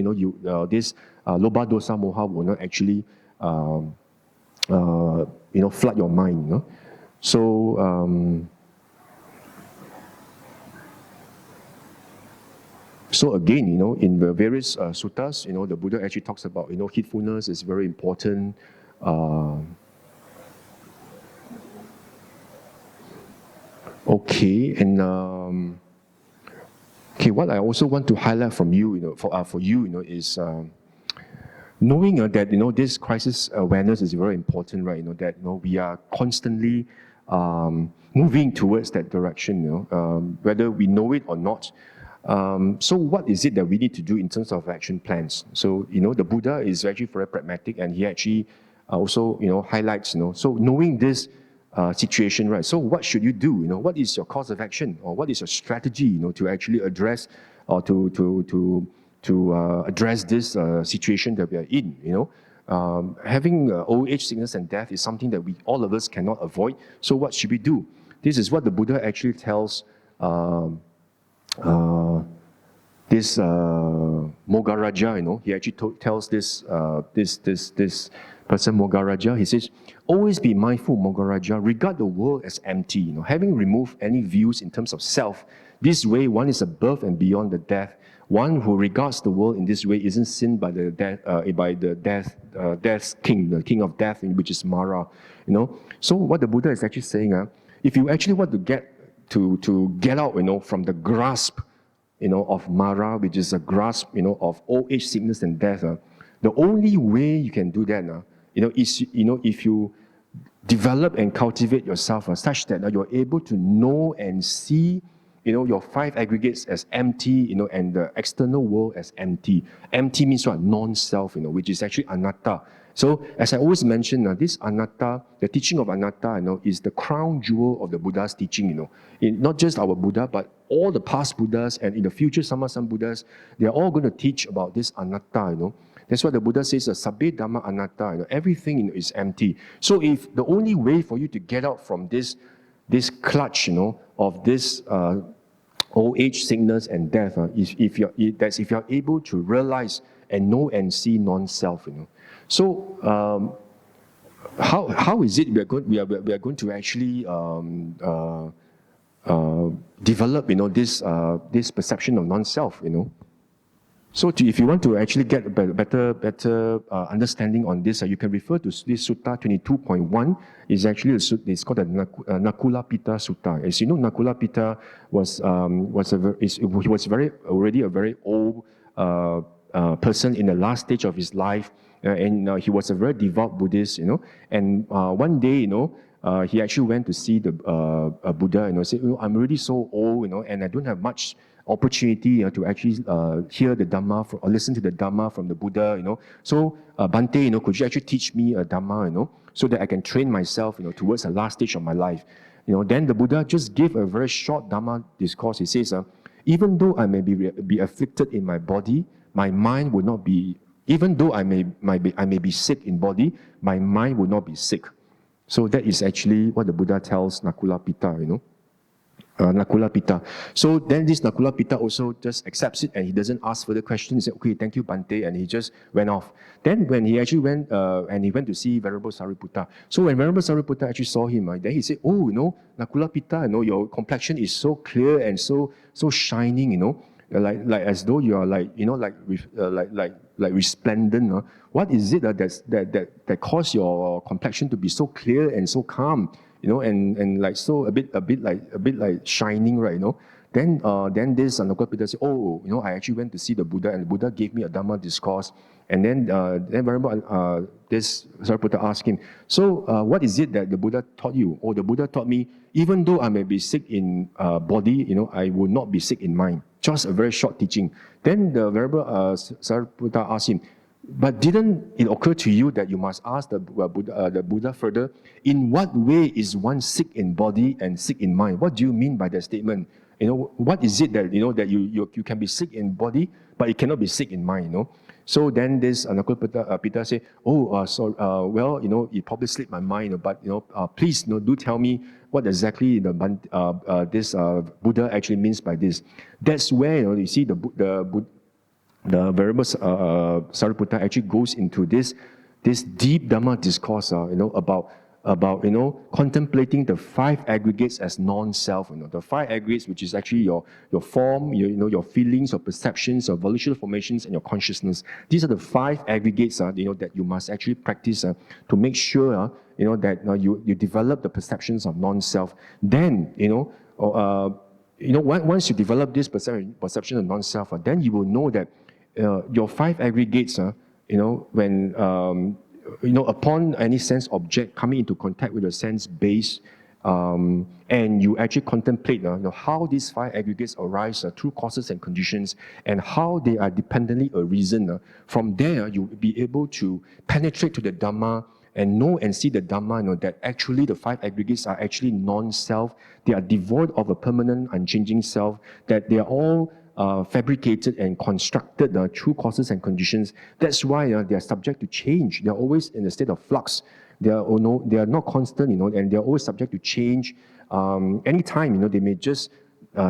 this lobha dosa moha will not actually flood your mind. So again, in the various suttas, the Buddha actually talks about, heedfulness is very important. Okay, and what I also want to highlight from you, for you, is knowing that this crisis awareness is very important, right? That we are constantly moving towards that direction, whether we know it or not. So what is it that we need to do in terms of action plans? So the Buddha is actually very pragmatic, and he actually also highlights, so knowing this situation, right? So what should you do? What is your course of action, or what is your strategy, to actually address or to address this situation that we are in? Having old age, sickness, and death is something that all of us cannot avoid. So what should we do? This is what the Buddha actually tells this Mogaraja. He actually tells this person, Mogaraja. He says, always be mindful, Mogaraja, regard the world as empty, having removed any views in terms of self. This way, one is above and beyond the death. One who regards the world in this way isn't seen by the death's king, the king of death, which is Mara. So what the Buddha is actually saying, if you actually want to get out, from the grasp, of Mara, which is a grasp, of old age, sickness, and death, the only way you can do that, is, if you develop and cultivate yourself such that you're able to know and see, your five aggregates as empty, and the external world as empty. Empty means what? Non-self, which is actually anatta. So, as I always mention, this anatta, the teaching of anatta, is the crown jewel of the Buddha's teaching, not just our Buddha, but all the past Buddhas and in the future Sammasan Buddhas, they're all going to teach about this anatta, That's why the Buddha says, Sabbe Dhamma Anatta, everything is empty. So if the only way for you to get out from this clutch, of this old age, sickness, and death, is if you're able to realize and know and see non-self, So how is it we are going to actually develop, this perception of non-self, So if you want to actually get a better understanding on this, you can refer to this Sutta 22.1. It's called the Nakula Pitta Sutta. As you know, Nakula Pitta was already a very old person in the last stage of his life, and he was a very devout Buddhist, And one day, he actually went to see the Buddha, said, I'm already so old, and I don't have much opportunity to actually hear the Dhamma or listen to the Dhamma from the Buddha, So Bhante, could you actually teach me a Dhamma, so that I can train myself, towards the last stage of my life. Then the Buddha just gave a very short Dhamma discourse. He says, even though I may be afflicted in my body, my mind will not be, even though I may be sick in body, my mind will not be sick. So that is actually what the Buddha tells Nakula Pitta, Nakula Pitta. So then this Nakula Pitta also just accepts it and he doesn't ask further questions. He said, okay, thank you, Bhante, and he just went off. Then when he actually went, and he went to see Venerable Sariputta. So when Venerable Sariputta actually saw him, then he said, oh, Nakula Pitta, your complexion is so clear and so shining, like as though you are like resplendent. What is it that caused your complexion to be so clear and so calm, and like so a bit like shining, right? Then this Nakula Pitta said, oh, I actually went to see the Buddha, and the Buddha gave me a Dhamma discourse. And then this Sariputta asked him, so what is it that the Buddha taught you? Oh, the Buddha taught me, even though I may be sick in body, I will not be sick in mind. Just a very short teaching. Then the Venerable Sariputta asked him, but didn't it occur to you that you must ask the Buddha further, in what way is one sick in body and sick in mind? What do you mean by that statement? What is it that, that you can be sick in body, but you cannot be sick in mind, So then this Nakula Pitta said, well, it probably slipped my mind, but, please, do tell me what exactly this Buddha actually means by this. That's where, you see, the Venerable Sariputta actually goes into this deep Dhamma discourse, about contemplating the five aggregates as non-self. The five aggregates, which is actually your form, your feelings, your perceptions, your volitional formations, and your consciousness. These are the five aggregates, that you must actually practice to make sure, that you develop the perceptions of non-self. Then, once you develop this perception of non-self, then you will know that your five aggregates, when upon any sense object coming into contact with a sense base, and you actually contemplate how these five aggregates arise through causes and conditions, and how they are dependently arisen. From there, you'll be able to penetrate to the Dhamma and know and see the Dhamma, that actually the five aggregates are actually non-self. They are devoid of a permanent, unchanging self, that they are all fabricated and constructed through causes and conditions. That's why they are subject to change. They are always in a state of flux. They are not constant, and they are always subject to change. Anytime, they may just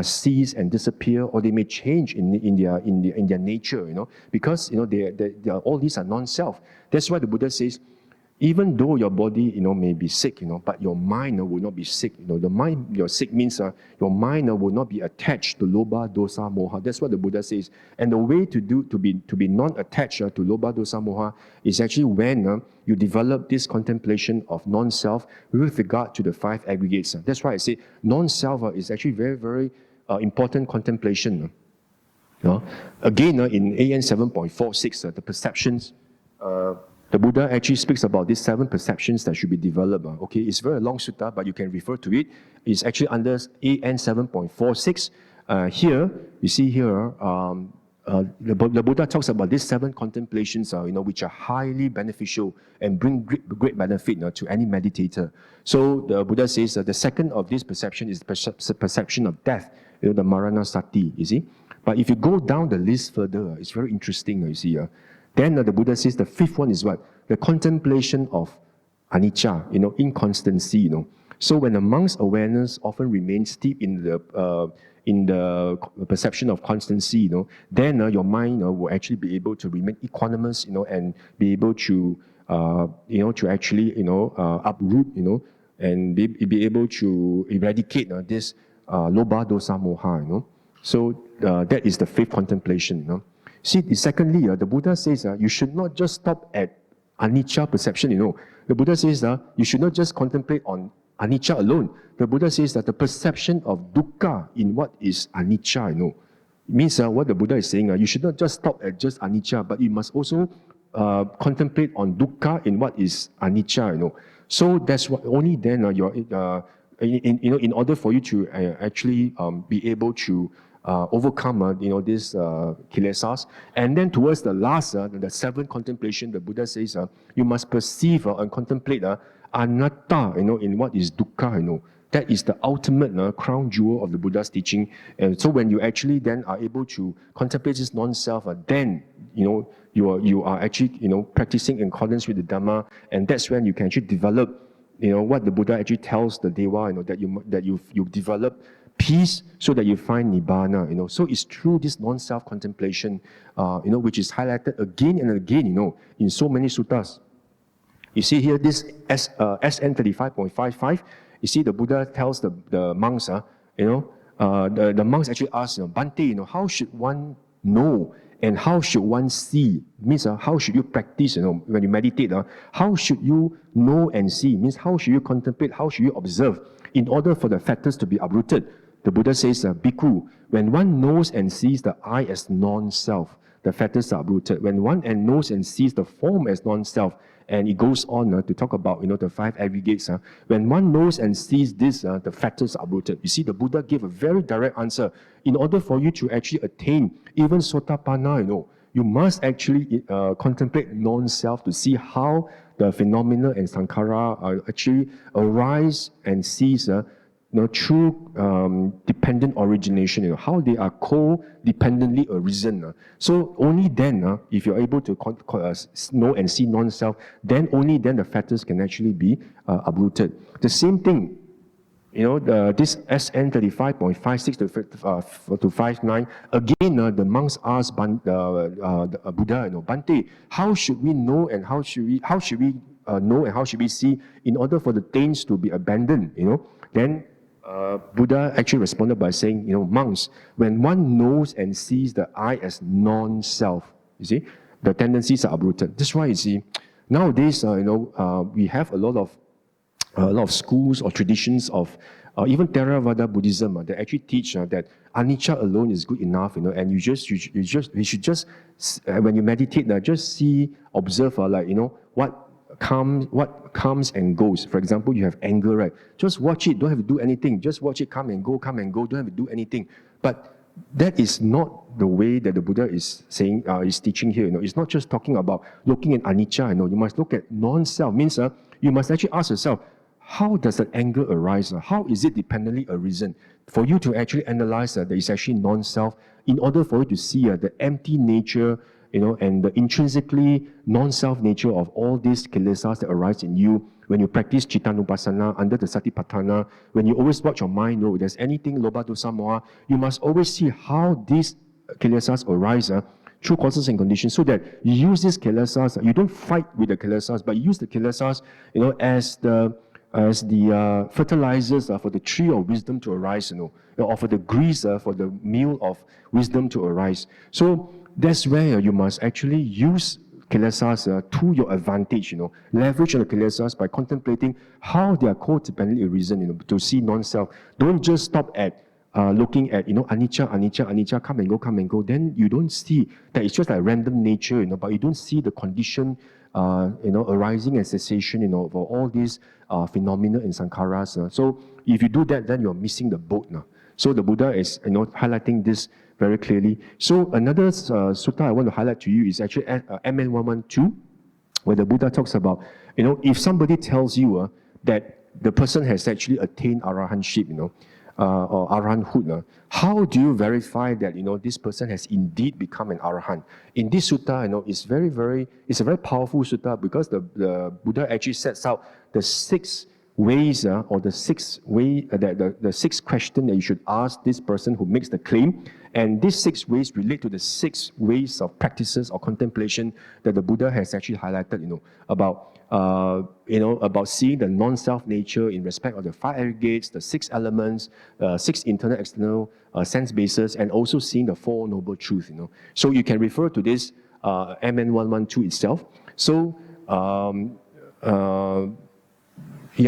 cease and disappear, or they may change in their nature, because they are, all these are non-self. That's why the Buddha says, even though your body, may be sick, but your mind will not be sick. The mind, your sick means your mind will not be attached to lobha, dosa, moha. That's what the Buddha says. And the way to be non-attached to lobha, dosa, moha is actually when you develop this contemplation of non-self with regard to the five aggregates. That's why I say non-self is actually very, very important contemplation. Again, in AN 7.46, the perceptions. The Buddha actually speaks about these 7 perceptions that should be developed. Okay, it's a very long sutta, but you can refer to it. It's actually under AN 7.46. Here, you see here, the Buddha talks about these 7 contemplations, which are highly beneficial and bring great benefit to any meditator. So the Buddha says the second of this perception is the perception of death, the marana sati, you see. But if you go down the list further, it's very interesting, you see. Then the Buddha says the 5th one is what? The contemplation of anicca, inconstancy. So when a monk's awareness often remains steep in the perception of constancy, then your mind will actually be able to remain equanimous, and be able to, to actually, uproot, and be able to eradicate this lobha, dosa, moha. So that is the 5th contemplation. See, secondly, the Buddha says you should not just stop at anicca perception, The Buddha says you should not just contemplate on anicca alone. The Buddha says that the perception of dukkha in what is anicca, It means what the Buddha is saying, you should not just stop at just anicca, but you must also contemplate on dukkha in what is anicca, you know. So that's what only then in order for you to actually be able to overcome these kilesas. And then towards the last, the seventh contemplation, the Buddha says you must perceive and contemplate anatta, in what is dukkha, That is the ultimate crown jewel of the Buddha's teaching. And so when you actually then are able to contemplate this non-self, then you are actually practicing in accordance with the Dhamma, and that's when you can actually develop what the Buddha actually tells the Deva, that you develop peace so that you find nibbana. So it's through this non-self contemplation, which is highlighted again and again, in so many suttas. You see here this SN 35.55. You see the Buddha tells the monks, the monks actually ask, Bhante, how should one know and how should one see? Means how should you practice, when you meditate, how should you know and see? Means how should you contemplate, how should you observe in order for the fetters to be uprooted? The Buddha says, Bhikkhu, when one knows and sees the I as non-self, the fetters are uprooted. When one knows and sees the form as non-self, and it goes on to talk about the five aggregates. When one knows and sees this, the fetters are uprooted. You see, the Buddha gave a very direct answer. In order for you to actually attain even Sotapanna, you must actually contemplate non-self to see how the phenomena and sankhara actually arise and cease through dependent origination, how they are co-dependently arisen. So only then, if you're able to know and see non-self, then only then the fetters can actually be uprooted. The same thing, this SN 35.56 to 59, again, the monks asked the Buddha, Bhante, how should we know and how should we know and how should we see in order for the taints to be abandoned, Then Buddha actually responded by saying, monks, when one knows and sees the I as non-self, you see, the tendencies are uprooted. That's why you see, nowadays, we have a lot of schools or traditions of even Theravada Buddhism that actually teach that anicca alone is good enough, and you should just when you meditate, just see, observe, what comes and goes. For example, you have anger, right? Just watch it, don't have to do anything. Just watch it come and go, don't have to do anything. But that is not the way that the Buddha is saying, is teaching here. It's not just talking about looking at anicca. You must look at non-self. Means you must actually ask yourself, how does that anger arise? How is it dependently arisen? For you to actually analyze that is actually non-self, in order for you to see the empty nature, and the intrinsically non-self nature of all these kilesas that arise in you when you practice Cittanupassana under the Satipatthana, when you always watch your mind, if there's anything, Lobha, Dosa, Moha, you must always see how these kilesas arise through causes and conditions, so that you use these kilesas, you don't fight with the kilesas, but you use the kilesas, as the fertilizers for the tree of wisdom to arise, or for the grease for the meal of wisdom to arise. So that's where you must actually use kilesas to your advantage, leverage on the kilesas by contemplating how they are co-dependently arisen, to see non-self. Don't just stop at looking at, anicca, come and go. Then you don't see that it's just like random nature, but you don't see the condition, arising and cessation, for all these phenomena and sankharas. So if you do that, then you're missing the boat. So the Buddha is, highlighting this very clearly. So another sutta I want to highlight to you is actually MN 112, where the Buddha talks about, if somebody tells you that the person has actually attained arahantship, or arahanthood, how do you verify that this person has indeed become an arahant? In this sutta, it's a very powerful sutta, because the Buddha actually sets out the 6 ways, or the 6 way the 6 questions that you should ask this person who makes the claim. And these 6 ways relate to the 6 ways of practices or contemplation that the Buddha has actually highlighted, about seeing the non-self nature in respect of the 5 aggregates, the 6 elements, 6 internal, external sense bases, and also seeing the 4 noble truths. So you can refer to this MN 112 itself. So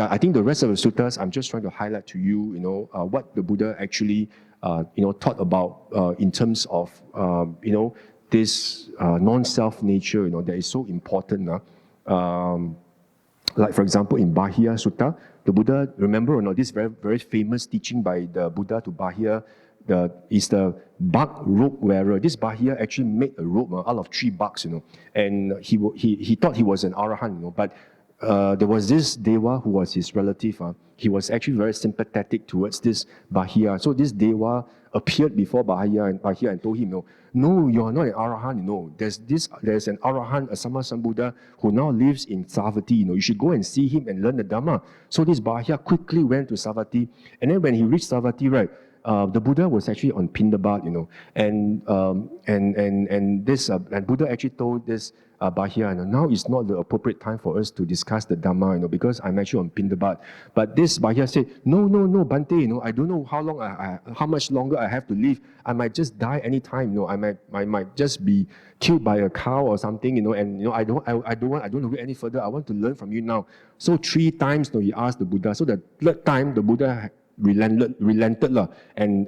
I think the rest of the suttas, I'm just trying to highlight to you, what the Buddha actually, taught about in terms of, this non-self nature, that is so important. Like for example, in Bahia Sutta, the Buddha, remember or not, this very, very famous teaching by the Buddha to Bahia, is the bark rope wearer. This Bahia actually made a rope out of 3 barks, and he thought he was an arahant, but there was this Dewa who was his relative. He was actually very sympathetic towards this Bahia. So this Dewa appeared before Bahia and told him, no, you are not an arahant. There's an arahant, a Sammasambuddha, who now lives in Savatthi. You should go and see him and learn the Dhamma. So this Bahia quickly went to Savatthi, and then when he reached Savatthi, right, the Buddha was actually on Pindabat, and Buddha actually told this Bahia, now is not the appropriate time for us to discuss the Dhamma, because I'm actually on Pindabat. But this Bahia said, no, Bhante, I don't know how much longer I have to live. I might just die anytime, I might just be killed by a cow or something, and I don't want to go any further. I want to learn from you now. So 3 times, he asked the Buddha. So the 3rd time, the Buddha relented and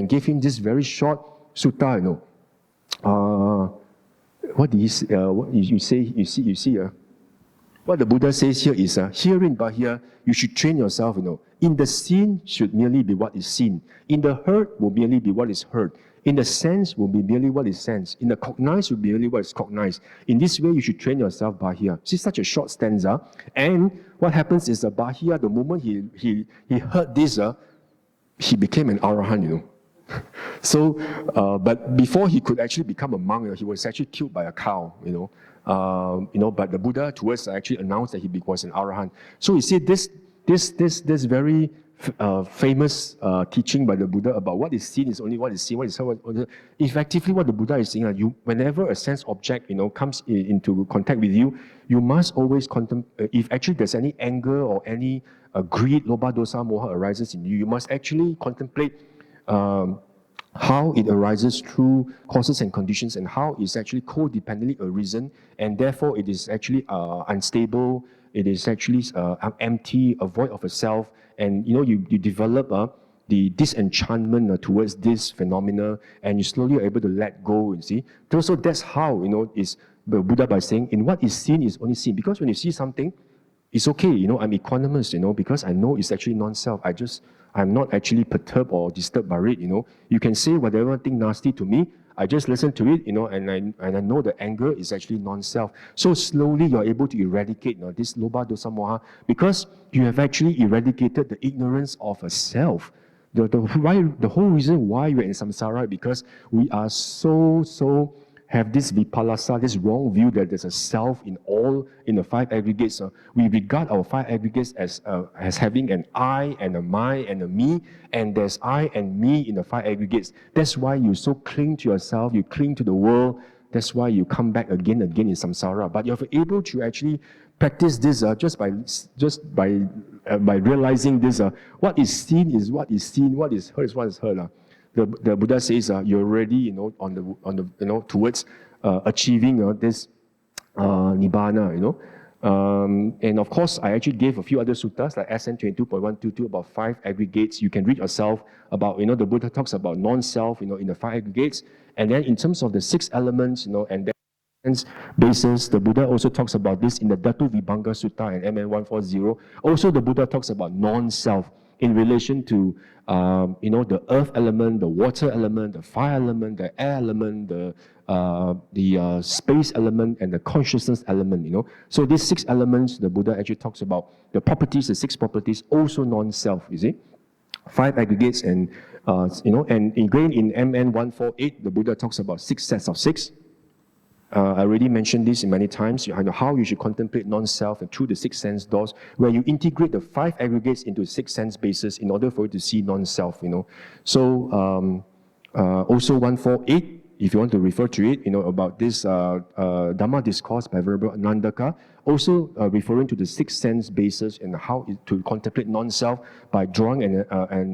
gave him this very short sutta, what did he say? You see, what the Buddha says here is, herein, Bahia, you should train yourself, in the seen should merely be what is seen. In the heard will merely be what is heard. In the sense will be merely what is sensed. In the cognized will be merely what is cognized. In this way, you should train yourself, Bahia. See, such a short stanza. And what happens is, Bahia, the moment he heard this, he became an arahant, So, but before he could actually become a monk, he was actually killed by a cow, But the Buddha towards actually announced that he was an arahant. So you see this very famous teaching by the Buddha about what is seen is only what is seen, what is heard. Effectively, what the Buddha is saying, whenever a sense object, comes into contact with you, you must always contemplate. If actually there's any anger or any greed, lobha, dosa, moha arises in you, you must actually contemplate how it arises through causes and conditions, and how it's actually codependently arisen, and therefore it is actually unstable, it is actually empty, a void of a self, and you develop the disenchantment towards this phenomena, and you slowly are able to let go, you see. So that's how, is the Buddha by saying, in what is seen is only seen. Because when you see something, it's okay, I'm equanimous, because I know it's actually non-self. I'm not actually perturbed or disturbed by it, You can say whatever thing nasty to me, I just listen to it, and I know the anger is actually non-self. So slowly you're able to eradicate this lobha, dosa, moha, because you have actually eradicated the ignorance of a self. The whole reason why we're in samsara is because we are so have this vipallasa, this wrong view that there's a self in the 5 aggregates. We regard our 5 aggregates as having an I and a my and a me, and there's I and me in the 5 aggregates. That's why you so cling to yourself, you cling to the world. That's why you come back again in samsara. But you're able to actually practice this just by realizing this. What is seen is what is seen. What is heard is what is heard. The Buddha says you're already on the towards achieving this nibbana. And of course, I actually gave a few other suttas like SN 22.122 about 5 aggregates. You can read yourself about the Buddha talks about non-self in the 5 aggregates, and then in terms of the 6 elements and then basis, the Buddha also talks about this in the Dhatu Vibhanga Sutta and MN 140. Also, the Buddha talks about non-self in relation to the earth element, the water element, the fire element, the air element, the space element, and the consciousness element. So these 6 elements, the Buddha actually talks about the properties, the 6 properties, also non-self. You see, 5 aggregates, and and again in MN 148, the Buddha talks about 6 sets of 6. I already mentioned this many times, how you should contemplate non-self and through the 6 sense doors, where you integrate the 5 aggregates into 6 sense bases in order for you to see non-self. So also 148, if you want to refer to it, about this Dhamma discourse by Venerable Nandaka, also referring to the 6 sense bases and how to contemplate non-self by drawing an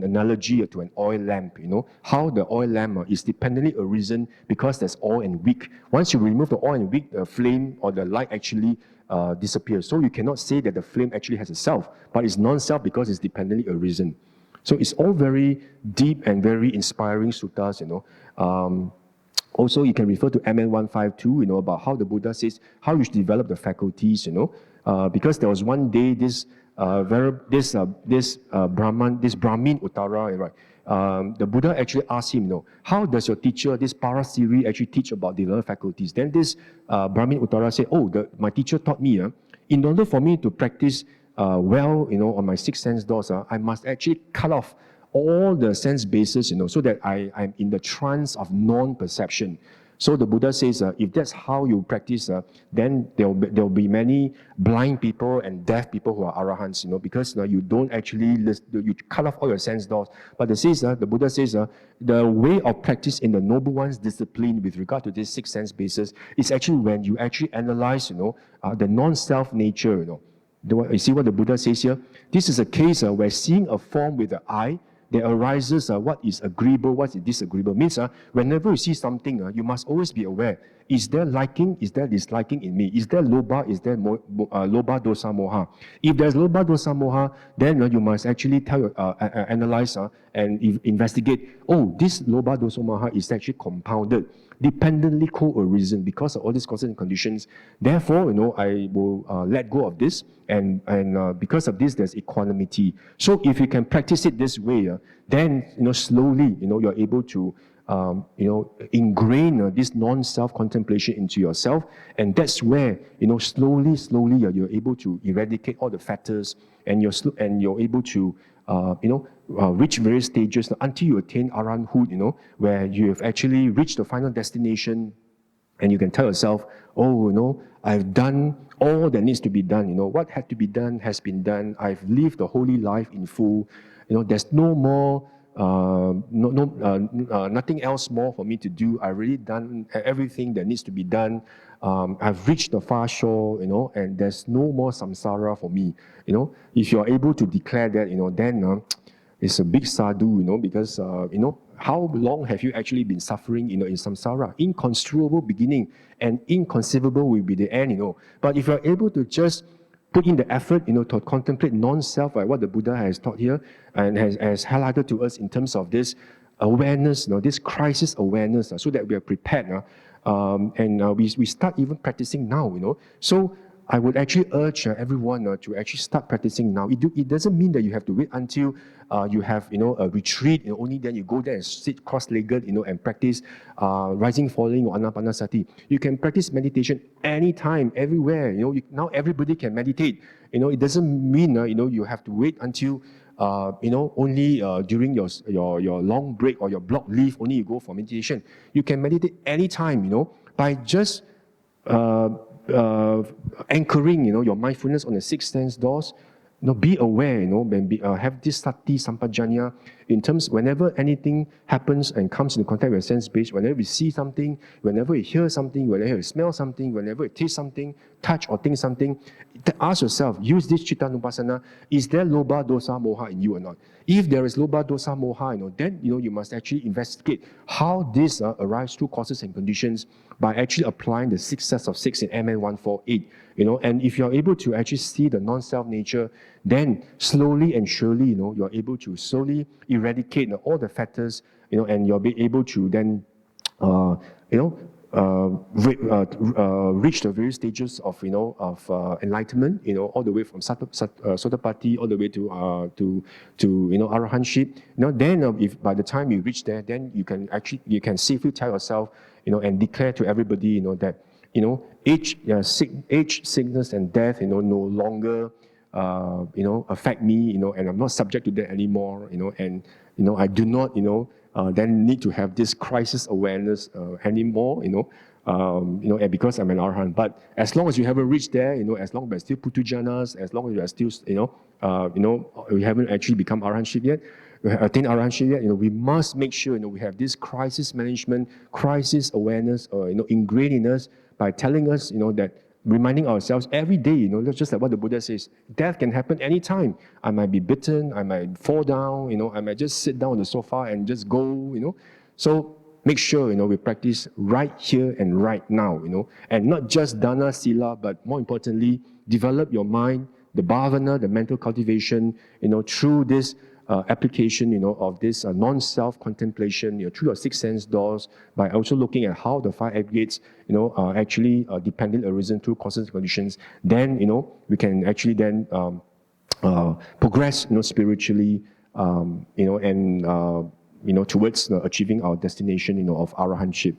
analogy to an oil lamp. How the oil lamp is dependently arisen because there's oil and wick. Once you remove the oil and wick, the flame or the light actually disappears. So you cannot say that the flame actually has a self, but it's non-self because it's dependently arisen. So it's all very deep and very inspiring suttas. Also, you can refer to MN 152, about how the Buddha says how you should develop the faculties, because there was one day this Brahmin Uttara, right? The Buddha actually asked him, how does your teacher, this Parasiri, actually teach about the 11 faculties? Then this Brahmin Uttara said, my teacher taught me, in order for me to practice well, on my six sense doors, I must actually cut off all the sense bases, so that I'm in the trance of non-perception. So the Buddha says, if that's how you practice, then there'll be many blind people and deaf people who are arahants, because you don't actually you cut off all your sense doors. But the Buddha says, the way of practice in the noble one's discipline with regard to these six sense bases is actually when you actually analyze, the non-self nature. You see what the Buddha says here? This is a case where seeing a form with the eye, there arises what is agreeable, what is disagreeable. Means whenever you see something, you must always be aware. Is there liking? Is there disliking in me? Is there lobha? Is there lobha, dosa, moha? If there's lobha, dosa, moha, then you must actually analyze and investigate. This lobha, dosa, moha is actually compounded, dependently co-arisen because of all these causes and conditions. Therefore, I will let go of this, and because of this, there's equanimity. So if you can practice it this way, then slowly, you're able to ingrain this non-self contemplation into yourself, and that's where slowly, you're able to eradicate all the fetters, and you're able to reach various stages until you attain arahanthood, where you have actually reached the final destination, and you can tell yourself, I've done all that needs to be done. What had to be done has been done. I've lived the holy life in full. There's no more, nothing else more for me to do. I've already done everything that needs to be done. I've reached the far shore, and there's no more samsara for me. If you're able to declare that, then it's a big sadhu, because, how long have you actually been suffering, in samsara? Inconceivable beginning and inconceivable will be the end, But if you're able to just put in the effort, to contemplate non-self, like what the Buddha has taught here and has highlighted to us in terms of this awareness, this crisis awareness, so that we are prepared, and we start even practicing now, So I would actually urge everyone to actually start practicing now. It doesn't mean that you have to wait until you have a retreat, only then you go there and sit cross-legged, and practice rising, falling, or anapanasati. You can practice meditation anytime, everywhere. Now everybody can meditate. It doesn't mean you have to wait until only during your long break or your block leave only you go for meditation. You can meditate anytime, by just anchoring, your mindfulness on the six sense doors. Be aware, have this sati sampajanya in terms whenever anything happens and comes into contact with a sense base, whenever we see something, whenever we hear something, whenever we smell something, whenever we taste something, touch or think something, ask yourself, use this chittanupassana, is there lobha, dosa, moha in you or not? If there is lobha, dosa, moha, then you must actually investigate how this arise through causes and conditions by actually applying the 6 sets of 6 in MN 148. And if you're able to actually see the non-self nature, then slowly and surely, you're able to slowly eradicate all the fetters, and you'll be able to then, reach the various stages of, enlightenment, all the way from Sotapatti all the way to arahantship. Then if by the time you reach there, then you can safely tell yourself, and declare to everybody, that, age, sickness, and death, no longer, affect me, and I'm not subject to that anymore, and, I do not, then need to have this crisis awareness anymore, and because I'm an arahant. But as long as you haven't reached there, as long as we're still putujanas, as long as we are still, we haven't actually become arahantship yet, attained arahantship yet, we must make sure, we have this crisis management, crisis awareness, ingrained in us by telling us, that reminding ourselves every day, just like what the Buddha says, death can happen anytime. I might be bitten, I might fall down, I might just sit down on the sofa and just go, So make sure, we practice right here and right now, and not just dana, sila, but more importantly, develop your mind, the bhavana, the mental cultivation, through this application, of this non-self contemplation, through your six sense doors, by also looking at how the five aggregates, are actually dependent arisen through constant conditions, then, we can actually then progress, spiritually, and towards achieving our destination, of arahantship.